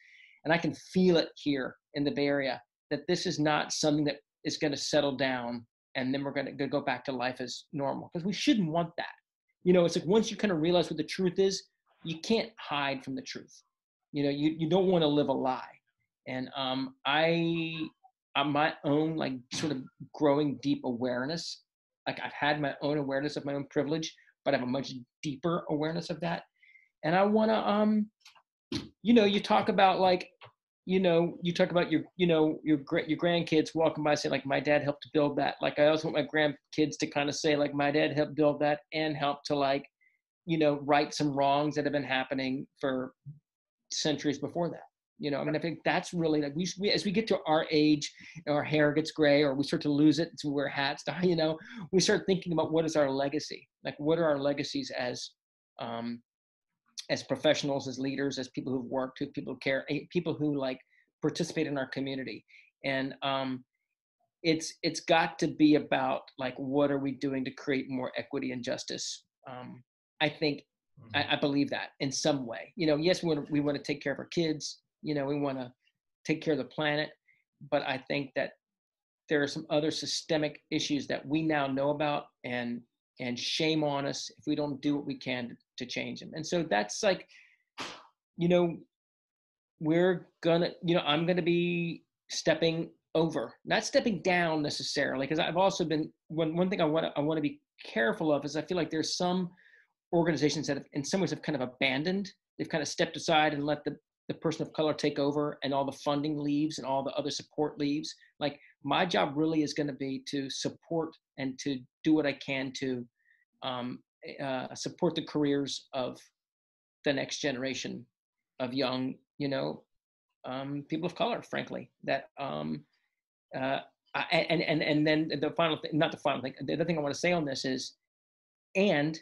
B: and I can feel it here in the Bay Area, that this is not something that is going to settle down and then we're going to go back to life as normal, because we shouldn't want that. You know, it's like, once you kind of realize what the truth is, you can't hide from the truth. You know, you don't want to live a lie. And on my own, like, sort of growing deep awareness, like, I've had my own awareness of my own privilege, but I have a much deeper awareness of that. And I want to, you know, you talk about like, you know, you talk about your grandkids walking by saying like, my dad helped to build that. Like, I also want my grandkids to kind of say like, my dad helped build that, and help to, like, you know, right some wrongs that have been happening for centuries before that. You know, I mean, I think that's really like, we as we get to our age, our hair gets gray, or we start to lose it, so we wear hats, you know, we start thinking about what is our legacy? Like, what are our legacies as professionals, as leaders, as people who've worked, who people care, people who like participate in our community. And it's got to be about like, what are we doing to create more equity and justice? I think, I believe that in some way. You know, yes, we want to take care of our kids. You know, we want to take care of the planet, but I think that there are some other systemic issues that we now know about, and shame on us if we don't do what we can to change them. And so that's like, you know, I'm gonna be stepping over, not stepping down necessarily, because I've also been, one thing I want to be careful of is, I feel like there's some organizations that have, in some ways, have kind of abandoned, they've kind of stepped aside and let the person of color take over, and all the funding leaves and all the other support leaves. Like, my job really is going to be to support and to do what I can to support the careers of the next generation of young, you know, people of color, frankly, that and then the final thing, not the final thing, the other thing I want to say on this is, and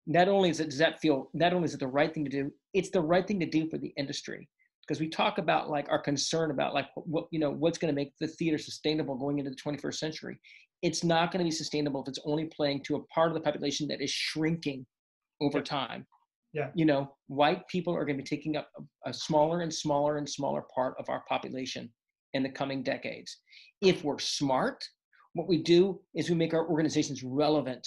B: not only is it the right thing to do, it's the right thing to do for the industry. Because we talk about like our concern about like what, you know, what's going to make the theater sustainable going into the 21st century. It's not going to be sustainable if it's only playing to a part of the population that is shrinking over time.
A: Yeah.
B: You know, white people are going to be taking up a smaller and smaller and smaller part of our population in the coming decades. If we're smart, what we do is we make our organizations relevant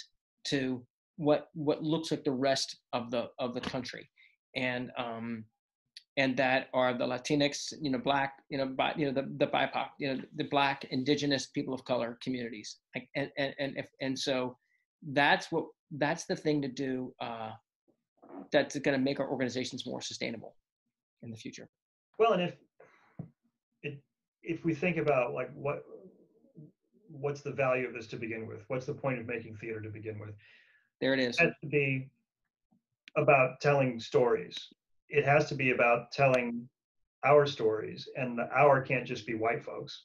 B: to what looks like the rest of the country, and that are the Latinx, you know, Black, you know, the BIPOC, you know, the Black, Indigenous, people of color communities, and so that's the thing to do. That's going to make our organizations more sustainable in the future.
A: Well, and if we think about like what's the value of this to begin with, what's the point of making theater to begin with?
B: There it is.
A: It has to be about telling stories. It has to be about telling our stories, and the our can't just be white folks.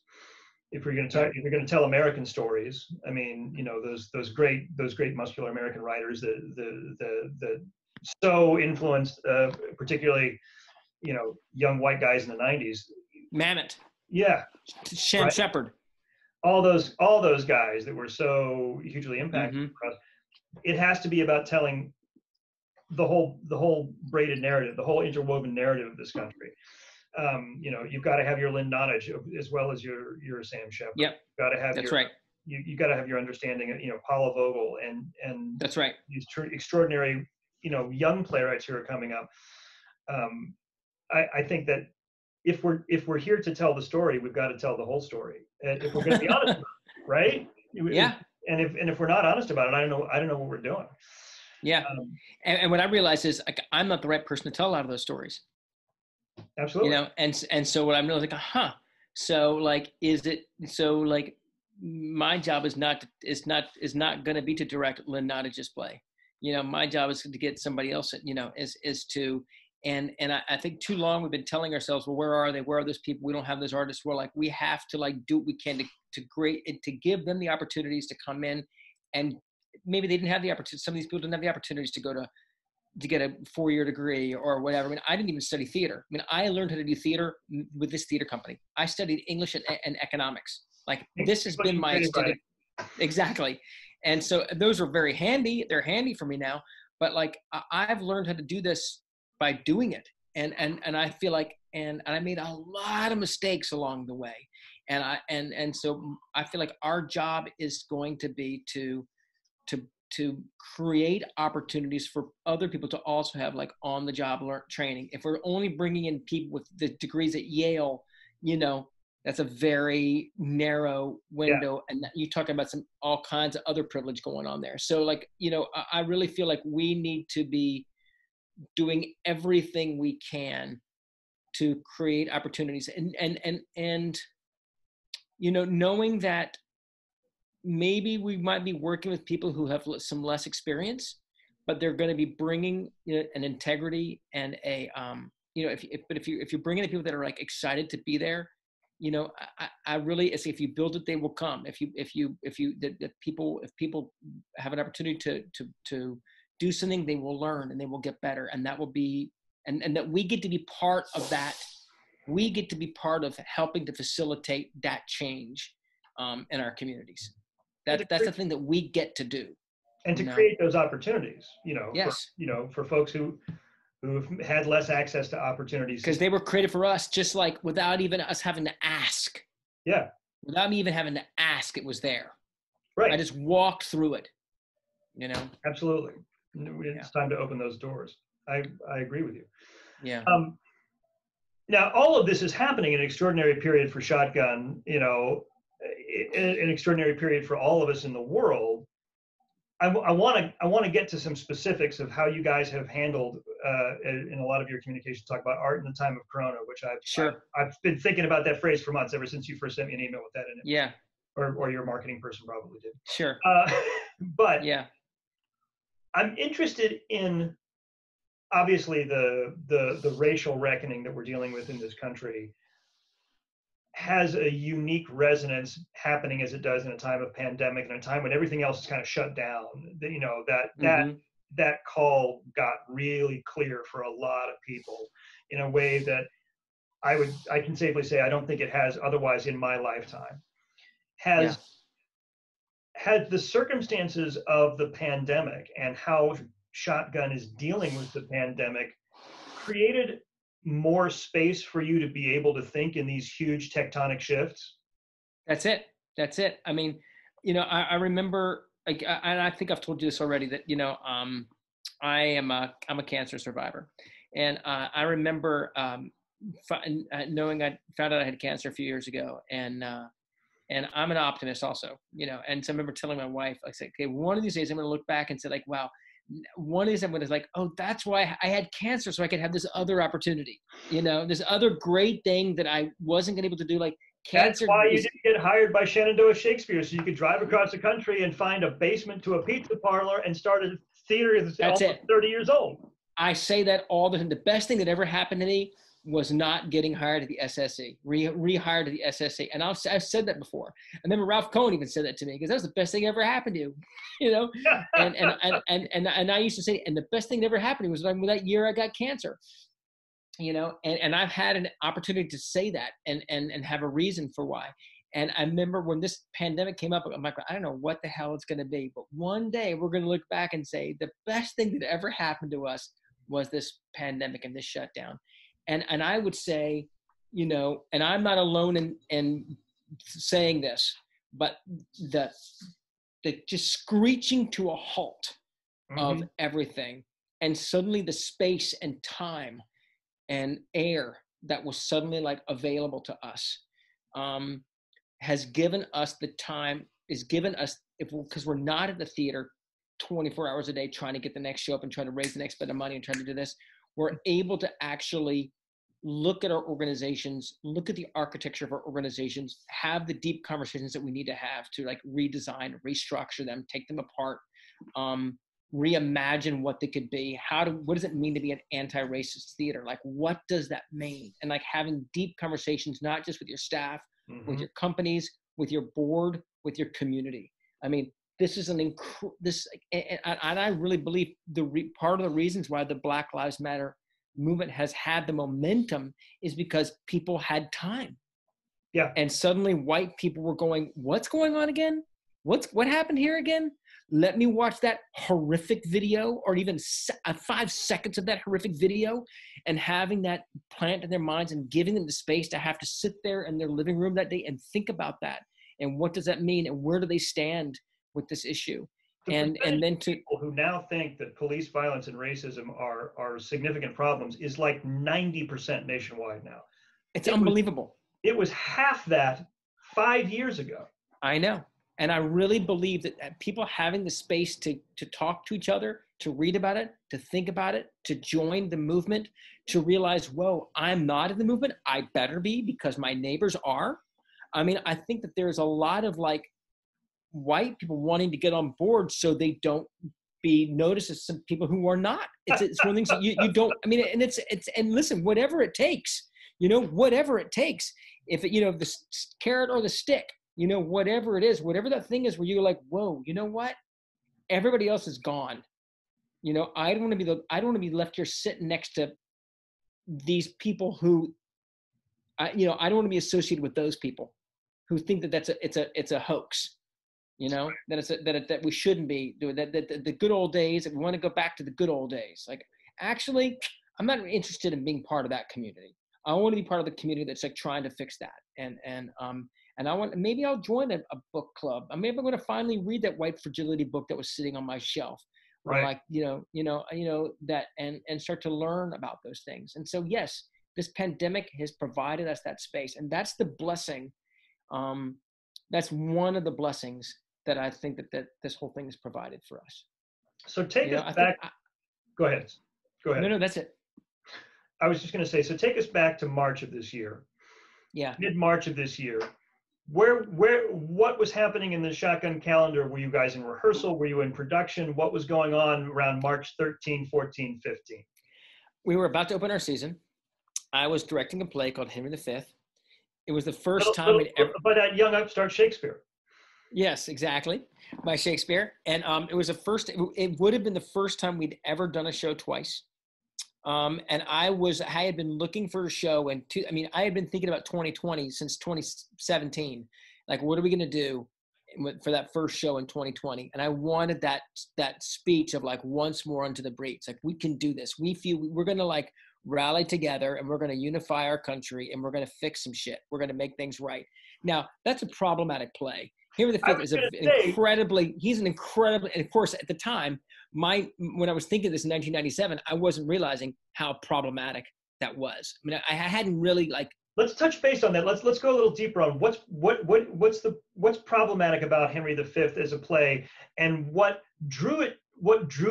A: if you're going to tell American stories, I mean, you know, those great muscular American writers that so influenced, particularly, you know, young white guys in the 90s.
B: Mamet.
A: Yeah.
B: Sam
A: right?
B: Shepard.
A: All those guys that were so hugely impacted. It has to be about telling the whole braided narrative, the whole interwoven narrative of this country. You know, you've got to have your Lynn Nottage as well as your Sam Shepard.
B: Yep.
A: You've got to have
B: That's right.
A: You got to have your understanding of, you know, Paula Vogel and
B: that's right.
A: These extraordinary, you know, young playwrights who are coming up. I think that if we're here to tell the story, we've got to tell the whole story. And if we're going to be honest about it, right?
B: Yeah.
A: And if we're not honest about it, I don't know what we're doing.
B: Yeah. And what I realized is, like, I'm not the right person to tell a lot of those stories.
A: Absolutely.
B: You know, and so what I'm really like, so like, my job is not going to be to direct Lynn Nottage's play. You know, my job is to get somebody else, you know, is to, and I think too long we've been telling ourselves, well, where are they? Where are those people? We don't have those artists. We're like, we have to, like, do what we can to give them the opportunities to come in, and maybe they didn't have the opportunity. Some of these people didn't have the opportunities to go to get a 4-year degree or whatever. I mean, I didn't even study theater. I mean, I learned how to do theater with this theater company. I studied English and economics. Like, this has been my study. Exactly. And so those are very handy. They're handy for me now. But, like, I've learned how to do this by doing it. And I feel like, and I made a lot of mistakes along the way. And so I feel like our job is going to be to create opportunities for other people to also have, like, on the job training. If we're only bringing in people with the degrees at Yale, you know, that's a very narrow window. Yeah. And you're talking about all kinds of other privilege going on there. So, like, you know, I really feel like we need to be doing everything we can to create opportunities, and you know, knowing that maybe we might be working with people who have some less experience, but they're going to be bringing, you know, an integrity and a, you know, if you're bringing in people that are, like, excited to be there, you know, I really, it's, if you build it, they will come. If people have an opportunity to do something, they will learn and they will get better. And that will be, and that we get to be part of that. We get to be part of helping to facilitate that change in our communities. That's the thing that we get to do.
A: And to create those opportunities, you know,
B: yes.
A: for folks who've had less access to opportunities.
B: Because they were created for us, just like, without even us having to ask.
A: Yeah.
B: Without me even having to ask, it was there.
A: Right.
B: I just walked through it, you know?
A: Absolutely. It's time to open those doors. I agree with you.
B: Yeah.
A: Now, all of this is happening in an extraordinary period for Shotgun, you know, an extraordinary period for all of us in the world. I want to get to some specifics of how How you guys have handled in a lot of your communications, talk about art in the time of Corona, which I've been thinking about that phrase for months, ever since you first sent me an email with that in it.
B: Yeah.
A: Or your marketing person probably did.
B: Sure.
A: But
B: yeah,
A: I'm interested in, obviously, the racial reckoning that we're dealing with in this country has a unique resonance happening as it does in a time of pandemic and a time when everything else is kind of shut down. You know, that call got really clear for a lot of people in a way that I can safely say I don't think it has otherwise in my lifetime. Had the circumstances of the pandemic and how Shotgun is dealing with the pandemic created more space for you to be able to think in these huge tectonic shifts?
B: That's it. I mean, you know, I remember, like, and I think I've told you this already, that, you know, I'm a cancer survivor, and I remember knowing I found out I had cancer a few years ago, and I'm an optimist also, you know, and so I remember telling my wife, I said, okay, one of these days I'm going to look back and say, like, wow, one is I'm going to, like, oh, that's why I had cancer, so I could have this other opportunity, you know, this other great thing that I wasn't going to be able to do. Like, cancer.
A: That's why you didn't get hired by Shenandoah Shakespeare, so you could drive across the country and find a basement to a pizza parlor and start a theater that's almost 30 years old.
B: I say that all the time. The best thing that ever happened to me was not getting hired at the SSE, rehired at the SSE. And I've said that before. I remember Ralph Cohen even said that to me, because that was the best thing ever happened to you, you know? And I used to say, and the best thing that ever happened to me was that year I got cancer, you know? And I've had an opportunity to say that and have a reason for why. And I remember when this pandemic came up, I'm like, I don't know what the hell it's going to be, but one day we're going to look back and say the best thing that ever happened to us was this pandemic and this shutdown. And I would say, you know, and I'm not alone in saying this, but the just screeching to a halt of everything, and suddenly the space and time and air that was suddenly like available to us has given us the time, is given us, because we're not at the theater 24 hours a day trying to get the next show up and trying to raise the next bit of money and trying to do this, we're able to actually look at our organizations, look at the architecture of our organizations, have the deep conversations that we need to have to like redesign, restructure them, take them apart, reimagine what they could be. What does it mean to be an anti-racist theater? Like, what does that mean? And like having deep conversations, not just with your staff, with your companies, with your board, with your community. I mean, this is and I really believe part of the reasons why the Black Lives Matter movement has had the momentum is because people had time.
A: Yeah.
B: And suddenly white people were going, what's going on again? What happened here again? Let me watch that horrific video, or even 5 seconds of that horrific video, and having that plant in their minds and giving them the space to have to sit there in their living room that day and think about that. And what does that mean? And where do they stand with this issue? And then to
A: people who now think that police violence and racism are significant problems is like 90% nationwide now.
B: It's unbelievable.
A: It was half that 5 years ago.
B: I know. And I really believe that people having the space to talk to each other, to read about it, to think about it, to join the movement, to realize, whoa, I'm not in the movement. I better be, because my neighbors are. I mean, I think that there's a lot of like white people wanting to get on board so they don't be noticed as some people who are not. It's one of the things that you don't, I mean, and listen, whatever it takes, you know, whatever it takes, if it, you know, the carrot or the stick, you know, whatever it is, whatever that thing is where you're like, whoa, you know what? Everybody else is gone. You know, I don't want to be left here sitting next to these people who, I don't want to be associated with those people who think that it's a hoax. You know, that we shouldn't be doing that. The good old days, that we want to go back to the good old days. Like, actually, I'm not interested in being part of that community. I want to be part of the community that's like trying to fix that. And I want, maybe I'll join a book club. Maybe I'm going to finally read that White Fragility book that was sitting on my shelf. Right. Or like, that, and start to learn about those things. And so, yes, this pandemic has provided us that space, and that's the blessing. That's one of the blessings that I think that this whole thing has provided for us.
A: So take us back. Go ahead.
B: No, that's it.
A: I was just going to say, so take us back to March of this year.
B: Yeah.
A: Mid-March of this year. What was happening in the Shotgun calendar? Were you guys in rehearsal? Were you in production? What was going on around March 13, 14, 15?
B: We were about to open our season. I was directing a play called Henry V. It was the first time we'd ever...
A: But at Young Upstart Shakespeare.
B: Yes, exactly. By Shakespeare. And it would have been the first time we'd ever done a show twice. And I had been looking for a show, and I had been thinking about 2020 since 2017. Like, what are we going to do for that first show in 2020? And I wanted that speech of like, once more unto the breach. Like, we can do this. We feel we're going to like rally together, and we're going to unify our country, and we're going to fix some shit. We're going to make things right. Now, that's a problematic play. Henry V is he's an incredible, and of course at the time, when I was thinking this in 1997, I wasn't realizing how problematic that was. I mean, I hadn't really like.
A: Let's touch base on that. Let's go a little deeper on what's problematic about Henry V as a play, and what drew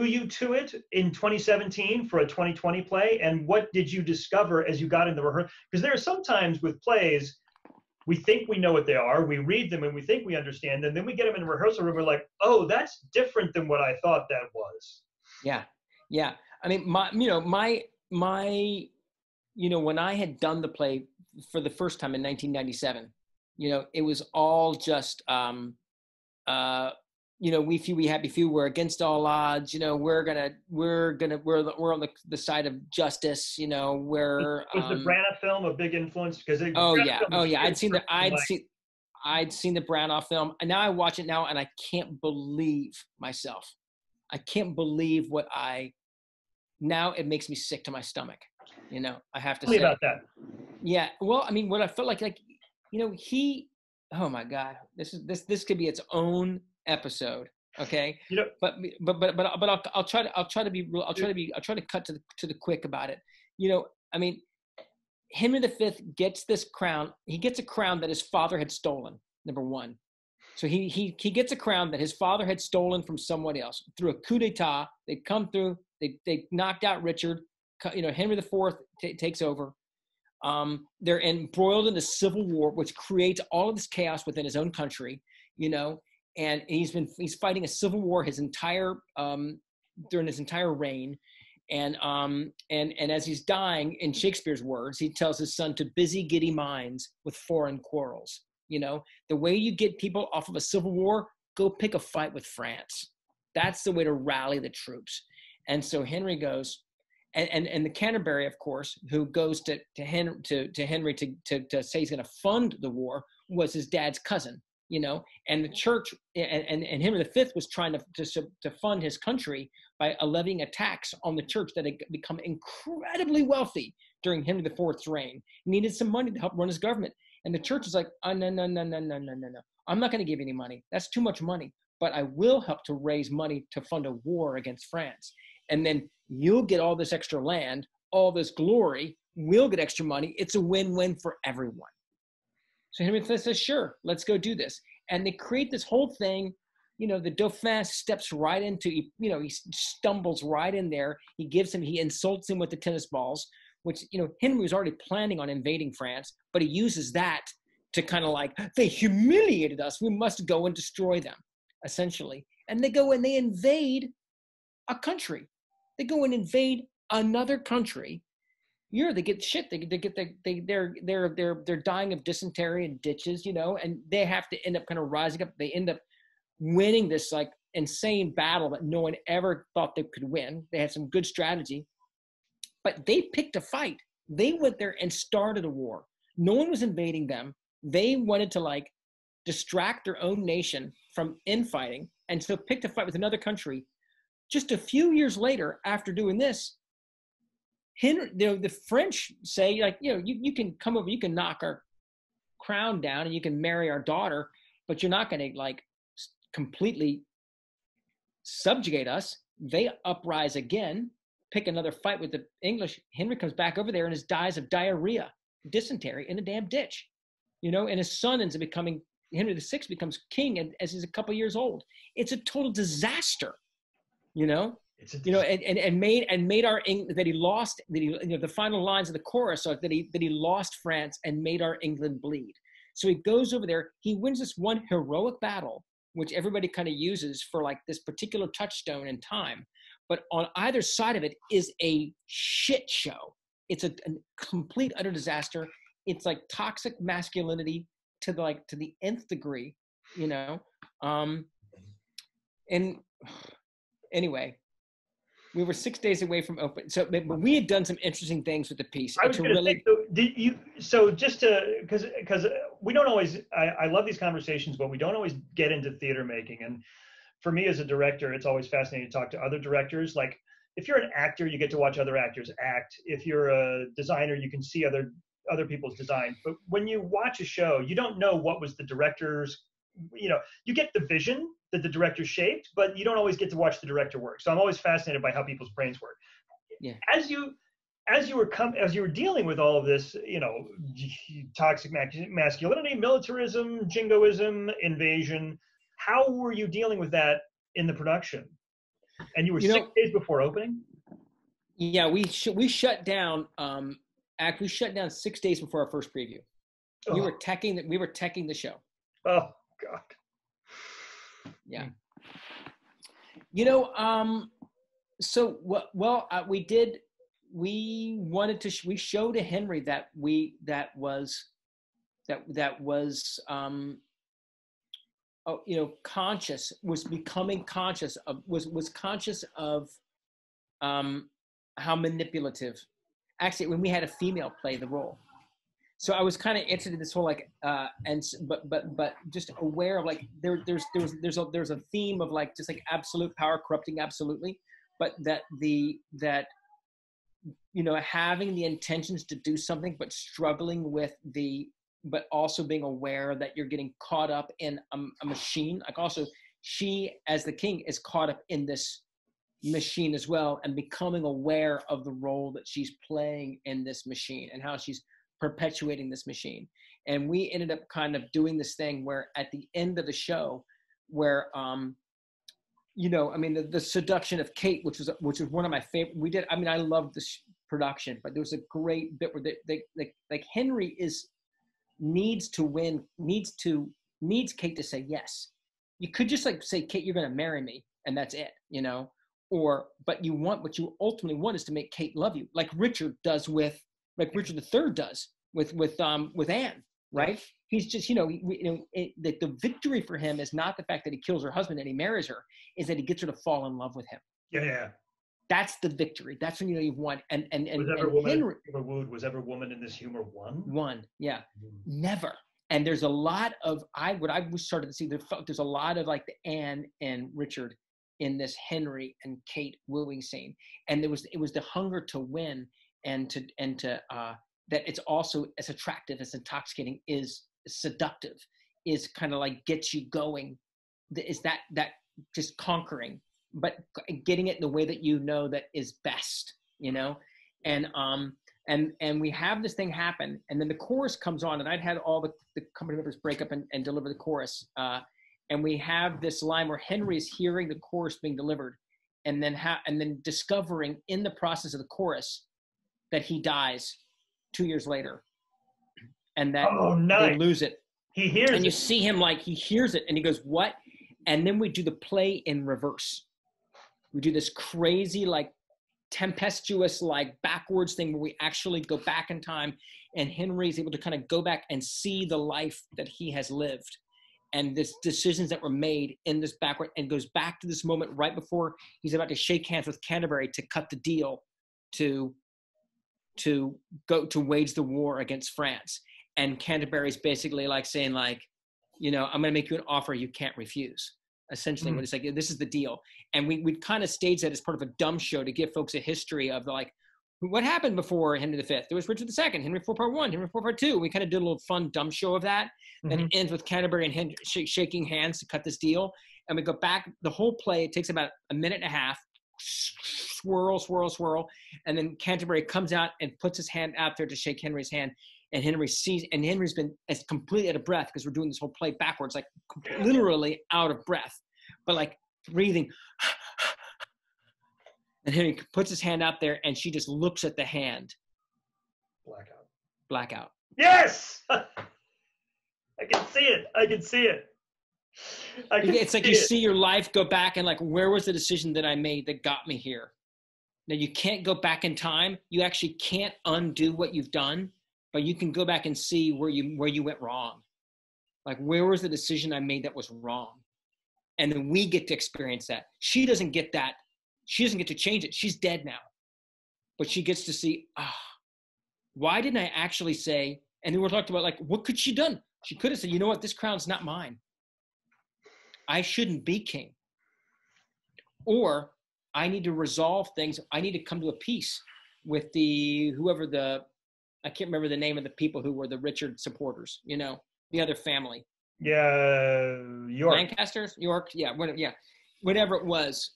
A: you to it in 2017 for a 2020 play, and what did you discover as you got in the rehearsal? Because there are sometimes with plays, we think we know what they are, we read them and we think we understand them, then we get them in a rehearsal room, we're like, oh, that's different than what I thought that was.
B: Yeah. I mean, my when I had done the play for the first time in 1997, it was all just, we few, we happy few, we're against all odds, we're on the side of justice, we're.
A: Was the Branagh film a big influence? Because
B: Oh yeah. I'd seen the Branagh film, and now I watch it now, and I can't believe myself. I can't believe now it makes me sick to my stomach. I have to say.
A: Tell me about that.
B: Yeah. Well, I mean, what I felt like, oh my God, this could be its own episode. Okay. But I'll try to cut to the quick about it. I mean, Henry V gets this crown. He gets a crown that his father had stolen. Number one. So he gets a crown that his father had stolen from someone else through a coup d'etat. They come through. They knocked out Richard. Henry IV takes over. They're embroiled in a civil war, which creates all of this chaos within his own country. And he's fighting a civil war during his entire reign. And as he's dying, in Shakespeare's words, he tells his son to busy giddy minds with foreign quarrels. The way you get people off of a civil war, go pick a fight with France. That's the way to rally the troops. And so Henry goes, and the Canterbury, of course, who goes to Henry to say he's going to fund the war, was his dad's cousin. And the church and Henry V was trying to fund his country by levying a tax on the church that had become incredibly wealthy during Henry IV's reign. He needed some money to help run his government. And the church is like, oh, no. I'm not going to give you any money. That's too much money. But I will help to raise money to fund a war against France. And then you'll get all this extra land, all this glory. We'll get extra money. It's a win-win for everyone. So Henry V says, sure, let's go do this. And they create this whole thing. The Dauphin steps right into, he stumbles right in there. He insults him with the tennis balls, which, Henry was already planning on invading France, but he uses that to kind of like, they humiliated us. We must go and destroy them, essentially. And they go and they invade a country. They go and invade another country. They get shit. They're dying of dysentery and ditches, and they have to end up kind of rising up. They end up winning this like insane battle that no one ever thought they could win. They had some good strategy, but they picked a fight. They went there and started a war. No one was invading them. They wanted to like distract their own nation from infighting, and so picked a fight with another country. Just a few years later, after doing this, the French say, like, you can come over, you can knock our crown down, and you can marry our daughter, but you're not going to like completely subjugate us. They uprise again, pick another fight with the English. Henry comes back over there and dies of diarrhea, dysentery in a damn ditch, and his son ends up becoming, Henry VI becomes king as he's a couple years old. It's a total disaster, and made our that he lost, that he, the final lines of the chorus are that he lost France and made our England bleed. So he goes over there, he wins this one heroic battle, which everybody kind of uses for like this particular touchstone in time. But on either side of it is a shit show. It's a complete utter disaster. It's like toxic masculinity to the nth degree, and anyway, we were 6 days away from open. So, but we had done some interesting things with the piece.
A: I was going to say, because we don't always, I love these conversations, but we don't always get into theater making. And for me as a director, it's always fascinating to talk to other directors. Like if you're an actor, you get to watch other actors act. If you're a designer, you can see other people's design. But when you watch a show, you don't know what was the director's, you get the vision that the director shaped, but you don't always get to watch the director work. So I'm always fascinated by how people's brains work.
B: Yeah.
A: As you were dealing with all of this, toxic masculinity, militarism, jingoism, invasion, how were you dealing with that in the production? And you were 6 days before opening?
B: Yeah, we shut down. We shut down 6 days before our first preview. We were teching the show.
A: Oh God.
B: Yeah. So we did wanted to we showed to Henry that conscious, was becoming conscious of, was conscious of how manipulative. Actually, when we had a female play the role, so I was kind of interested in this whole but just aware of like there's a theme of like just like absolute power corrupting absolutely, but that having the intentions to do something, but struggling with but also being aware that you're getting caught up in a machine. Like also, she as the king is caught up in this machine as well, and becoming aware of the role that she's playing in this machine and how she's perpetuating this machine. And we ended up kind of doing this thing where at the end of the show, where the seduction of Kate, which was one of my favorite. I loved this production, but there was a great bit where they Henry needs to win, needs Kate to say yes. You could just like say, Kate, you're going to marry me, and that's it, but what you ultimately want is to make Kate love you, like Richard Richard III does with Anne, right? He's just, the victory for him is not the fact that he kills her husband and he marries her, is that he gets her to fall in love with him.
A: Yeah.
B: That's the victory. That's when you've won. And
A: Henry was ever woman in this humor won?
B: Won, yeah, never. And there's a lot of what I started to see. There's a lot of like the Anne and Richard in this Henry and Kate wooing scene, and it was the hunger to win and to that it's also as attractive, as intoxicating, is seductive, is kind of like gets you going, is that just conquering, but getting it in the way that that is best, and we have this thing happen, and then the chorus comes on, and I'd had all the company members break up and deliver the chorus, and we have this line where Henry is hearing the chorus being delivered, and then discovering in the process of the chorus that he dies 2 years later, and that they lose it.
A: He hears it.
B: And you see him like he hears it, and he goes, "What?" And then we do the play in reverse. We do this crazy, like tempestuous, like backwards thing where we actually go back in time, and Henry is able to kind of go back and see the life that he has lived, and this decisions that were made in this backward, and goes back to this moment right before he's about to shake hands with Canterbury to cut the deal to go to wage the war against France. And Canterbury's basically like saying like, I'm going to make you an offer you can't refuse. Essentially, what it's like, this is the deal. And we kind of staged that as part of a dumb show to give folks a history of like, what happened before Henry V? There was Richard II, Henry IV Part 1, Henry IV Part 2. We kind of did a little fun dumb show of that. And it ends with Canterbury and Henry shaking hands to cut this deal. And we go back, the whole play, it takes about a minute and a half, swirl, swirl, swirl. And then Canterbury comes out and puts his hand out there to shake Henry's hand. And Henry sees, and Henry's been as completely out of breath because we're doing this whole play backwards, like literally out of breath, but like breathing. And Henry puts his hand out there, and she just looks at the hand. Blackout. Yes!
A: I can see it.
B: It's like you see your life go back and like, where was the decision that I made that got me here? Now, you can't go back in time. You actually can't undo what you've done, but you can go back and see where you went wrong. Like, where was the decision I made that was wrong? And then we get to experience that. She doesn't get that. She doesn't get to change it. She's dead now. But she gets to see, why didn't I actually say, and then we're talking about like, what could she done? She could have said, you know what, this crown's not mine. I shouldn't be king. Or I need to resolve things. I need to come to a peace with I can't remember the name of the people who were the Richard supporters, the other family.
A: Yeah, York.
B: Lancasters? York? Yeah, whatever it was.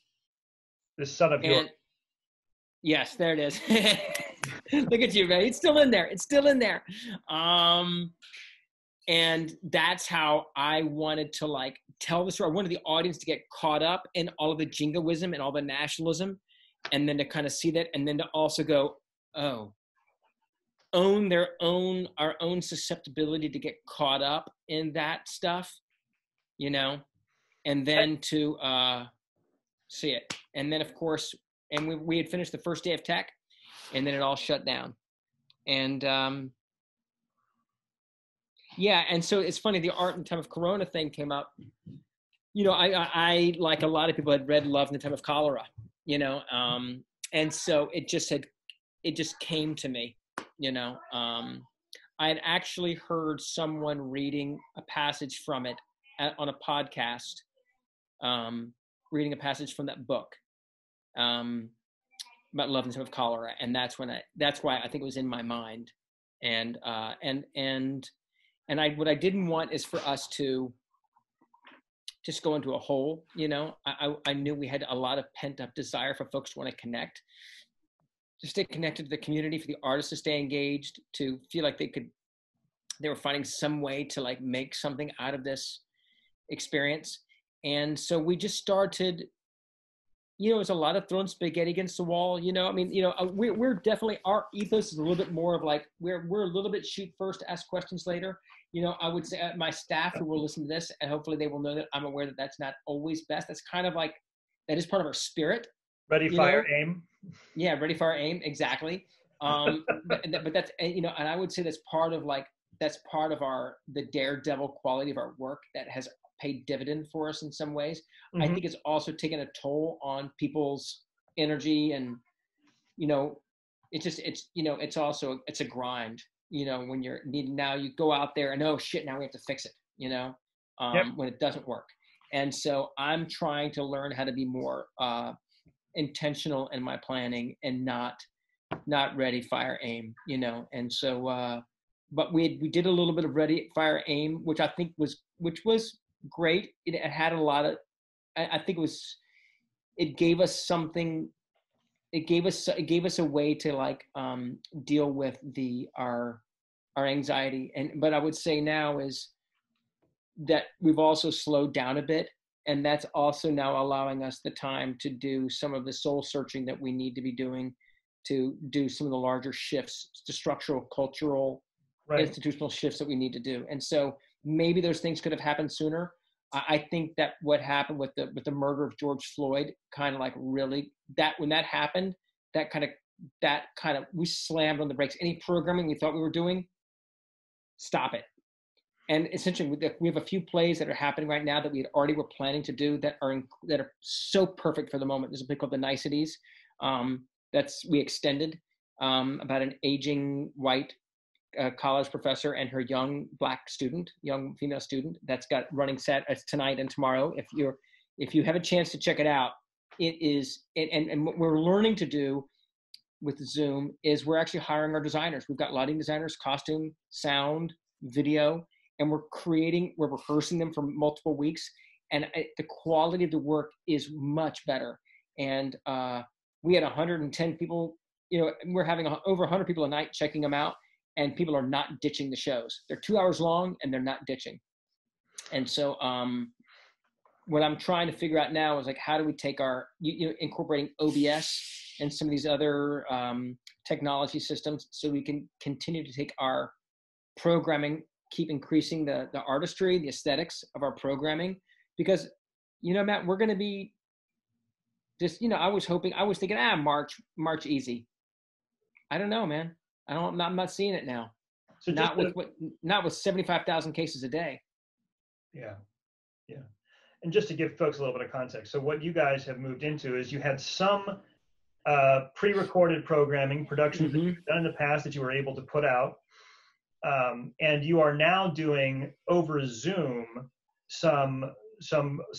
A: The son of York.
B: Yes, there it is. Look at you, man. It's still in there. And that's how I wanted to like tell the story. I wanted the audience to get caught up in all of the jingoism and all the nationalism, and then to kind of see that, and then to also go, own our own susceptibility to get caught up in that stuff, and then to see it. And then of course, and we had finished the first day of tech, and then it all shut down. And yeah, and so it's funny, the Art in the Time of Corona thing came up. You know, I like a lot of people had read Love in the Time of Cholera, you know, and so it just came to me, you know. I had actually heard someone reading a passage from it on a podcast, reading a passage from that book about Love in the Time of Cholera, and that's why I think it was in my mind, and what I didn't want is for us to just go into a hole, you know. I knew we had a lot of pent up desire for folks to want to connect, to stay connected to the community, for the artists to stay engaged, to feel like they were finding some way to like make something out of this experience. And so we just started, you know, it was a lot of throwing spaghetti against the wall, you know. I mean, you know, we're definitely, our ethos is a little bit more of like, we're a little bit shoot first, ask questions later. You know, I would say my staff who will listen to this, and hopefully they will know that I'm aware that that's not always best. That's kind of like, that is part of our spirit.
A: Ready, fire, aim.
B: Yeah, ready, fire, aim, exactly. But that's, you know, and I would say that's part of the daredevil quality of our work that has paid dividend for us in some ways. Mm-hmm. I think it's also taken a toll on people's energy, and, you know, it's also a grind, you know, when now you go out there and, oh shit, now we have to fix it, you know, when it doesn't work. And so I'm trying to learn how to be more intentional in my planning and not ready, fire, aim, you know. And so, but we did a little bit of ready, fire, aim, which I think was great. It had a lot of, I think it gave us something. It gave us a way to like deal with our anxiety. But I would say now is that we've also slowed down a bit, and that's also now allowing us the time to do some of the soul searching that we need to be doing, to do some of the larger shifts, the structural, cultural, institutional shifts that we need to do. And so maybe those things could have happened sooner. I think that what happened with the murder of George Floyd kind of like really, that when that happened, that kind of we slammed on the brakes. Any programming we thought we were doing, stop it. And essentially we have a few plays that are happening right now that we already were planning to do that are so perfect for the moment. There's a play called The Niceties we extended about an aging white college professor and her young female student that's got running set tonight and tomorrow. If you have a chance to check it out, and what we're learning to do with Zoom is we're actually hiring our designers. We've got lighting designers, costume, sound, video, and we're rehearsing them for multiple weeks. And the quality of the work is much better. And we had 110 people, you know, we're having over 100 people a night checking them out. And people are not ditching the shows. They're 2 hours long and they're not ditching. And so what I'm trying to figure out now is like, how do we take incorporating OBS and some of these other technology systems so we can continue to take our programming, keep increasing the artistry, the aesthetics of our programming. Because, you know, Matt, we're going to be just, you know, I was thinking, March easy. I don't know, man. I'm not seeing it now. So not with 75,000 cases a day.
A: Yeah. And just to give folks a little bit of context, so what you guys have moved into is you had some pre-recorded programming productions that you've done in the past that you were able to put out, and you are now doing over Zoom some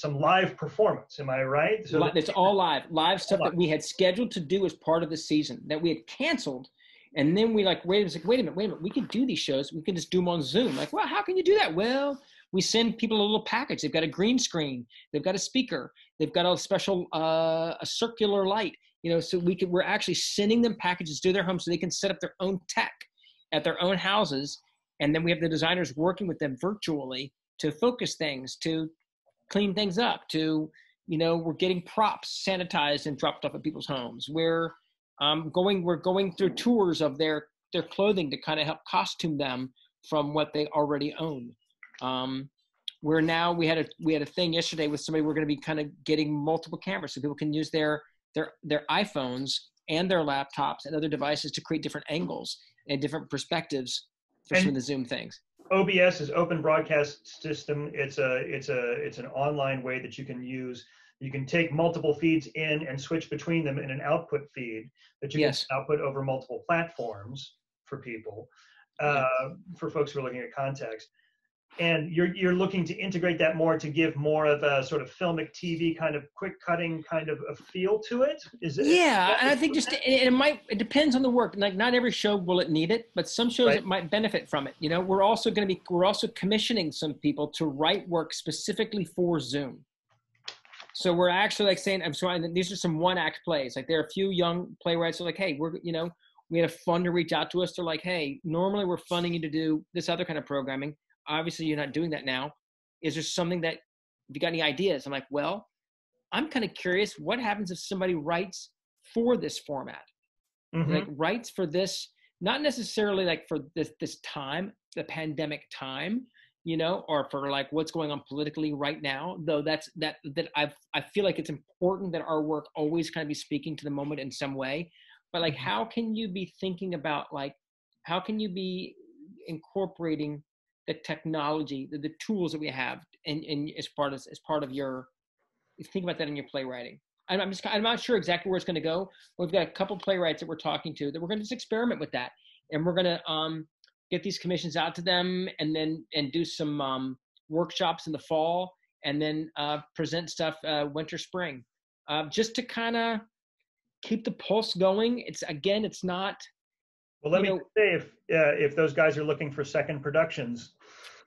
A: live performance. Am I right?
B: So it's all live stuff that we had scheduled to do as part of the season that we had canceled. And then we like, wait a minute, we can do these shows. We can just do them on Zoom. Like, well, how can you do that? Well, we send people a little package. They've got a green screen. They've got a speaker. They've got a special, a circular light, you know, so we're actually sending them packages to their home so they can set up their own tech at their own houses. And then we have the designers working with them virtually to focus things, to clean things up, to, you know, we're getting props sanitized and dropped off at people's homes. We're going through tours of their clothing to kind of help costume them from what they already own. We had a thing yesterday with somebody. We're going to be kind of getting multiple cameras so people can use their iPhones and their laptops and other devices to create different angles and different perspectives for some of the Zoom things.
A: OBS is Open Broadcast System. It's an online way that you can use. You can take multiple feeds in and switch between them in an output feed that you can output over multiple platforms for people, for folks who are looking at context. And you're looking to integrate that more to give more of a sort of filmic TV kind of quick cutting kind of a feel to it.
B: And I think it depends on the work. Like not every show will it need it, but some shows it might benefit from it. You know, we're also commissioning some people to write work specifically for Zoom. So we're actually like saying, I'm sorry, these are some one-act plays. Like there are a few young playwrights who are like, hey, we had a fund to reach out to us. They're like, hey, normally we're funding you to do this other kind of programming. Obviously, you're not doing that now. Is there something that, if you got any ideas? I'm like, well, I'm kind of curious. What happens if somebody writes for this format? Like writes for this, not necessarily like for this time, the pandemic time, you know, or for like what's going on politically right now. Though I feel like it's important that our work always kind of be speaking to the moment in some way. But like, how can you be thinking about like, how can you be incorporating the technology, the tools that we have, and as part of your, think about that in your playwriting. I'm not sure exactly where it's going to go. We've got a couple playwrights that we're talking to that we're going to just experiment with that, and we're going to get these commissions out to them, and do some workshops in the fall, and then present stuff winter, spring, just to kind of keep the pulse going. It's not.
A: Well, let me say, if those guys are looking for second productions,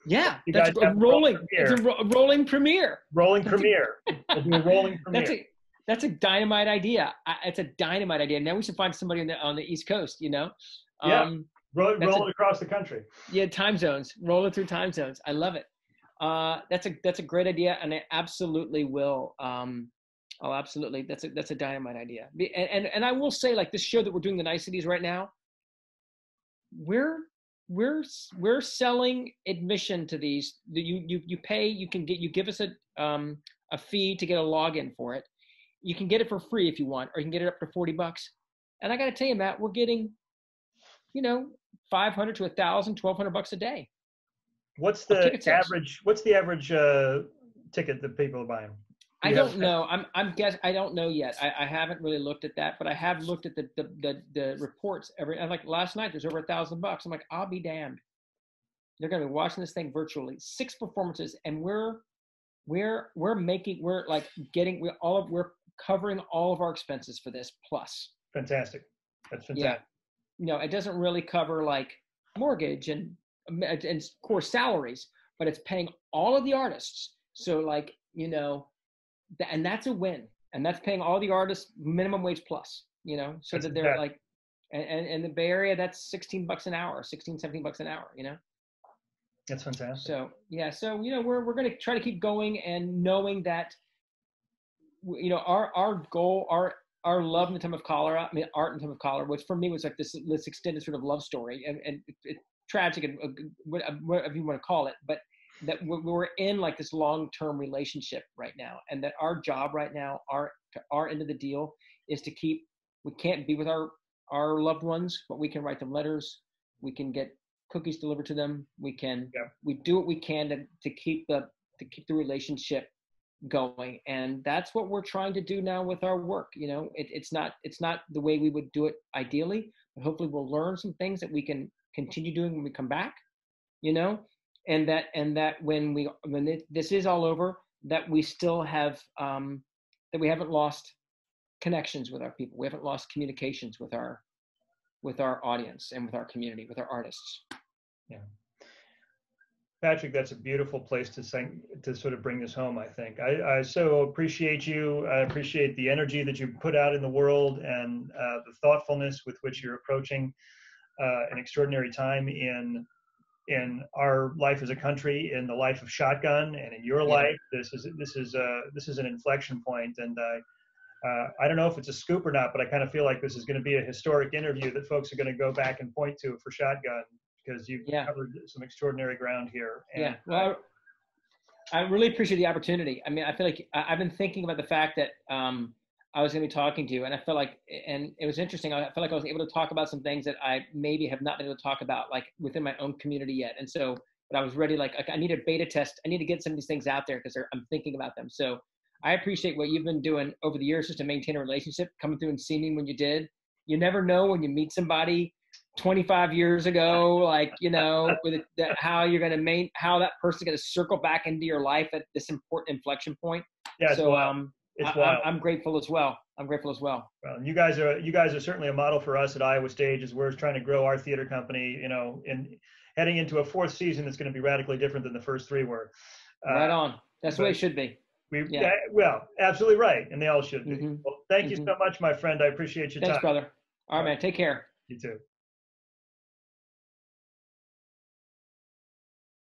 B: that's a rolling. It's a rolling premiere.
A: Rolling premiere. It'll be a rolling premiere.
B: That's a dynamite idea. It's a dynamite idea. Now we should find somebody on the East Coast. You know.
A: Roll it across the country.
B: Yeah, time zones. Roll it through time zones. I love it. That's a great idea, and I absolutely will. Absolutely. That's a dynamite idea. And I will say, like this show that we're doing, the Niceties, right now, we're selling admission to these. You pay. You give us a fee to get a login for it. You can get it for free if you want, or you can get it up to $40. And I got to tell you, Matt, we're getting, $500 to $1,000, $1,200 a day.
A: What's the average ticket that people are buying?
B: I don't know. I don't know yet. I haven't really looked at that, but I have looked at the reports and like last night there's over $1,000. I'm like, I'll be damned. They're going to be watching this thing virtually, 6 performances, and we're covering all of our expenses for this plus.
A: Fantastic. That's fantastic.
B: Yeah. It doesn't really cover like mortgage and core salaries, but it's paying all of the artists. So like, and that's a win, and that's paying all the artists minimum wage plus, so that's that they're like, and in the Bay Area, that's $16 an hour, $17 an hour,
A: That's fantastic.
B: So, we're going to try to keep going, and knowing that, our goal, our love in the time of cholera, art in the time of cholera, which for me was like this extended sort of love story, and it's tragic, and whatever you want to call it, but that we're in like this long-term relationship right now, and that our job right now, our end of the deal is we can't be with our loved ones, but we can write them letters, we can get cookies delivered to them, we do what we can to keep the relationship going. And that's what we're trying to do now with our work. It's not the way we would do it ideally, but hopefully we'll learn some things that we can continue doing when we come back, and that when this is all over, that we still have that we haven't lost connections with our people, we haven't lost communications with our audience and with our community, with our artists.
A: Yeah, Patrick, that's a beautiful place to sort of bring this home. I think I so appreciate you. I appreciate the energy that you put out in the world, and the thoughtfulness with which you're approaching an extraordinary time in our life as a country, in the life of Shotgun, and in your life. This is an inflection point, and I don't know if it's a scoop or not, but I kind of feel like this is going to be a historic interview that folks are going to go back and point to for Shotgun, because you've covered some extraordinary ground here. And,
B: well, I really appreciate the opportunity. I feel like I've been thinking about the fact that I was going to be talking to you, and I felt like, and it was interesting. I felt like I was able to talk about some things that I maybe have not been able to talk about, like within my own community yet. And so, but I was ready. Like I need a beta test. I need to get some of these things out there because I'm thinking about them. So I appreciate what you've been doing over the years just to maintain a relationship, coming through and seeing me when you did. You never know when you meet somebody 25 years ago, like, you know, with how you're going to how that person's going to circle back into your life at this important inflection point.
A: Yeah.
B: So,
A: it's wild.
B: I'm grateful as well. I'm grateful as well.
A: Well, you guys are certainly a model for us at Iowa Stage as we're trying to grow our theater company, you know, and heading into a fourth season that's going to be radically different than the first three were.
B: Right on. That's the way it should be.
A: Well, absolutely right. And they all should be.
B: Mm-hmm.
A: Well, thank you so much, my friend. I appreciate your time.
B: Thanks, brother. All right, man. Take care.
A: You too.